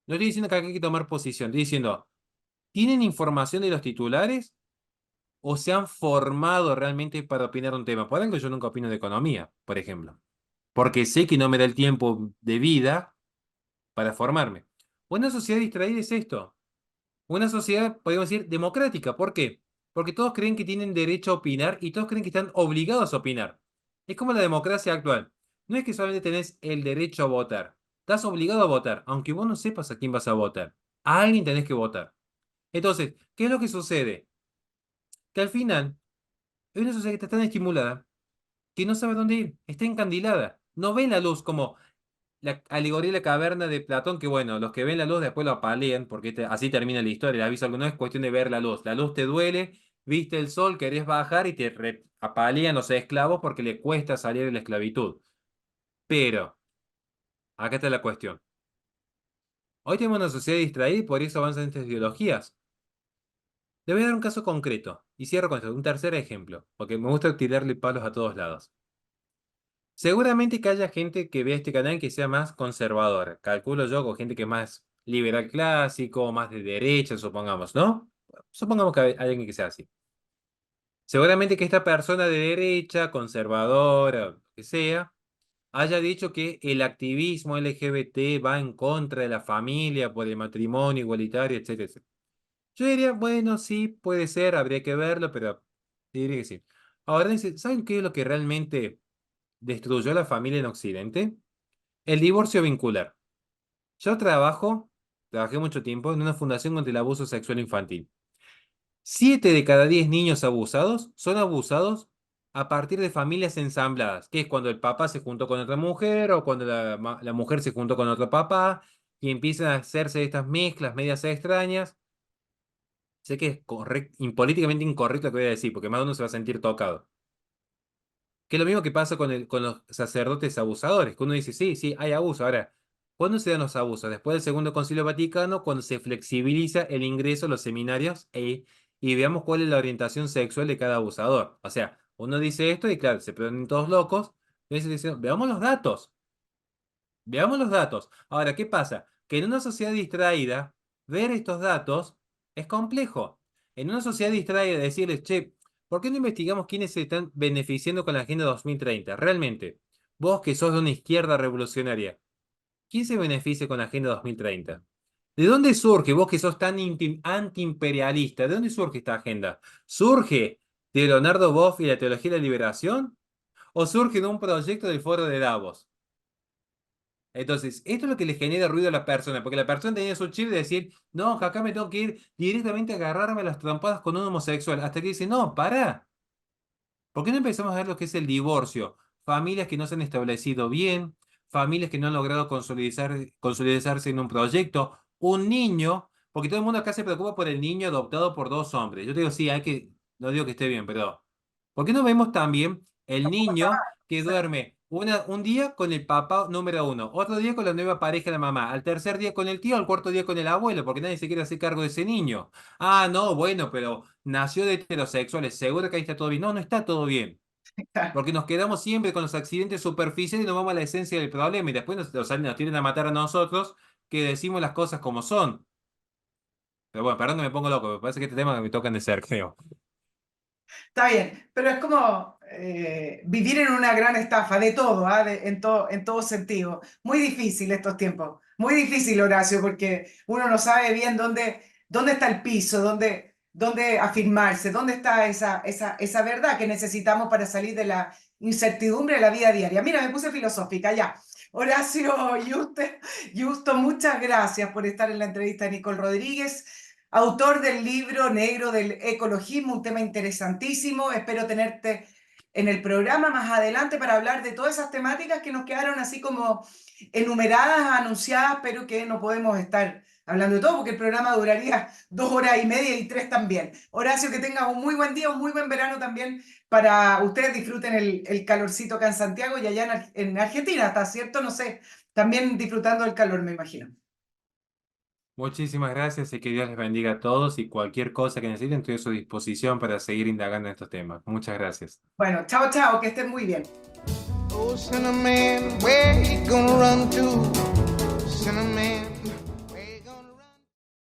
No estoy diciendo que hay que tomar posición, estoy diciendo, ¿tienen información de los titulares o se han formado realmente para opinar un tema? Por ejemplo, yo nunca opino de economía, por ejemplo, porque sé que no me da el tiempo de vida para formarme. Una sociedad distraída es esto. Una sociedad, podemos decir, democrática. ¿Por qué? Porque todos creen que tienen derecho a opinar y todos creen que están obligados a opinar. Es como la democracia actual. No es que solamente tenés el derecho a votar. Estás obligado a votar, aunque vos no sepas a quién vas a votar. A alguien tenés que votar. Entonces, ¿qué es lo que sucede? Que al final, hay una sociedad que está tan estimulada que no sabe dónde ir. Está encandilada. No ve la luz como la alegoría de la caverna de Platón, que bueno, los que ven la luz después lo apalean, porque así termina la historia. El aviso alguno es cuestión de ver la luz. La luz te duele, viste el sol, querés bajar y te apalean los esclavos porque le cuesta salir de la esclavitud. Pero, acá está la cuestión. Hoy tenemos una sociedad distraída y por eso avanzan estas ideologías. Le voy a dar un caso concreto y cierro con esto, un tercer ejemplo, porque me gusta tirarle palos a todos lados. Seguramente que haya gente que vea este canal que sea más conservadora. Calculo yo con gente que es más liberal clásico, más de derecha, supongamos, ¿no? Supongamos que hay alguien que sea así. Seguramente que esta persona de derecha, conservadora, lo que sea, haya dicho que el activismo LGBT va en contra de la familia por el matrimonio igualitario, etcétera, etcétera. Yo diría, bueno, sí, puede ser, habría que verlo, pero diría que sí. Ahora dice, ¿saben qué es lo que realmente destruyó a la familia en Occidente? El divorcio vincular. Yo trabajé mucho tiempo en una fundación contra el abuso sexual infantil. 7 de cada 10 niños abusados son abusados a partir de familias ensambladas, que es cuando el papá se juntó con otra mujer o cuando la mujer se juntó con otro papá y empiezan a hacerse estas mezclas medias extrañas. Sé que es políticamente incorrecto lo que voy a decir, porque más de uno se va a sentir tocado. Que es lo mismo que pasa con los sacerdotes abusadores, que uno dice, sí, sí, hay abuso. Ahora, ¿cuándo se dan los abusos? Después del Segundo Concilio Vaticano, cuando se flexibiliza el ingreso a los seminarios y veamos cuál es la orientación sexual de cada abusador. O sea, uno dice esto y claro, se ponen todos locos. Entonces dicen, veamos los datos. Veamos los datos. Ahora, ¿qué pasa? Que en una sociedad distraída, ver estos datos es complejo. En una sociedad distraída, decirles, che, ¿por qué no investigamos quiénes se están beneficiando con la Agenda 2030? Realmente, vos que sos de una izquierda revolucionaria, ¿quién se beneficia con la Agenda 2030? ¿De dónde surge, vos que sos tan antiimperialista, de dónde surge esta agenda? ¿Surge de Leonardo Boff y la teología de la liberación? ¿O surge de un proyecto del Foro de Davos? Entonces, esto es lo que le genera ruido a la persona, porque la persona tenía su chip de decir, no, acá me tengo que ir directamente a agarrarme a las trompadas con un homosexual, hasta que dice, no, pará, ¿por qué no empezamos a ver lo que es el divorcio? Familias que no se han establecido bien, familias que no han logrado consolidarse en un proyecto, un niño porque todo el mundo acá se preocupa por el niño adoptado por dos hombres. Yo te digo, sí, no digo que esté bien, pero ¿por qué no vemos también el niño que duerme un día con el papá número uno, otro día con la nueva pareja de la mamá, al tercer día con el tío, al cuarto día con el abuelo, porque nadie se quiere hacer cargo de ese niño? Ah, no, bueno, pero nació de heterosexuales, seguro que ahí está todo bien. No, no está todo bien. Porque nos quedamos siempre con los accidentes superficiales y nos vamos a la esencia del problema y después nos tienen a matar a nosotros que decimos las cosas como son. Pero bueno, perdón que me pongo loco, me parece que este tema me tocan de cerca, creo. Está bien, pero es como vivir en una gran estafa, de todo, ¿ah? En todo sentido. Muy difícil estos tiempos, muy difícil, Horacio, porque uno no sabe bien dónde está el piso, dónde afirmarse, dónde está esa verdad que necesitamos para salir de la incertidumbre de la vida diaria. Mira, me puse filosófica ya. Horacio Justo, muchas gracias por estar en la entrevista de Nicole Rodríguez, autor del libro Negro del Ecologismo, un tema interesantísimo. Espero tenerte en el programa más adelante para hablar de todas esas temáticas que nos quedaron así como enumeradas, anunciadas, pero que no podemos estar hablando de todo porque el programa duraría 2 horas y media y 3 también. Horacio, que tengas un muy buen día, un muy buen verano también para ustedes. Disfruten el calorcito acá en Santiago y allá en Argentina, ¿está cierto? No sé, también disfrutando del calor, me imagino. Muchísimas gracias y que Dios les bendiga a todos y cualquier cosa que necesiten estoy a su disposición para seguir indagando en estos temas. Muchas gracias. Bueno, chao, chao, que estén muy bien. Oh, Cinnamon, where you gonna run to?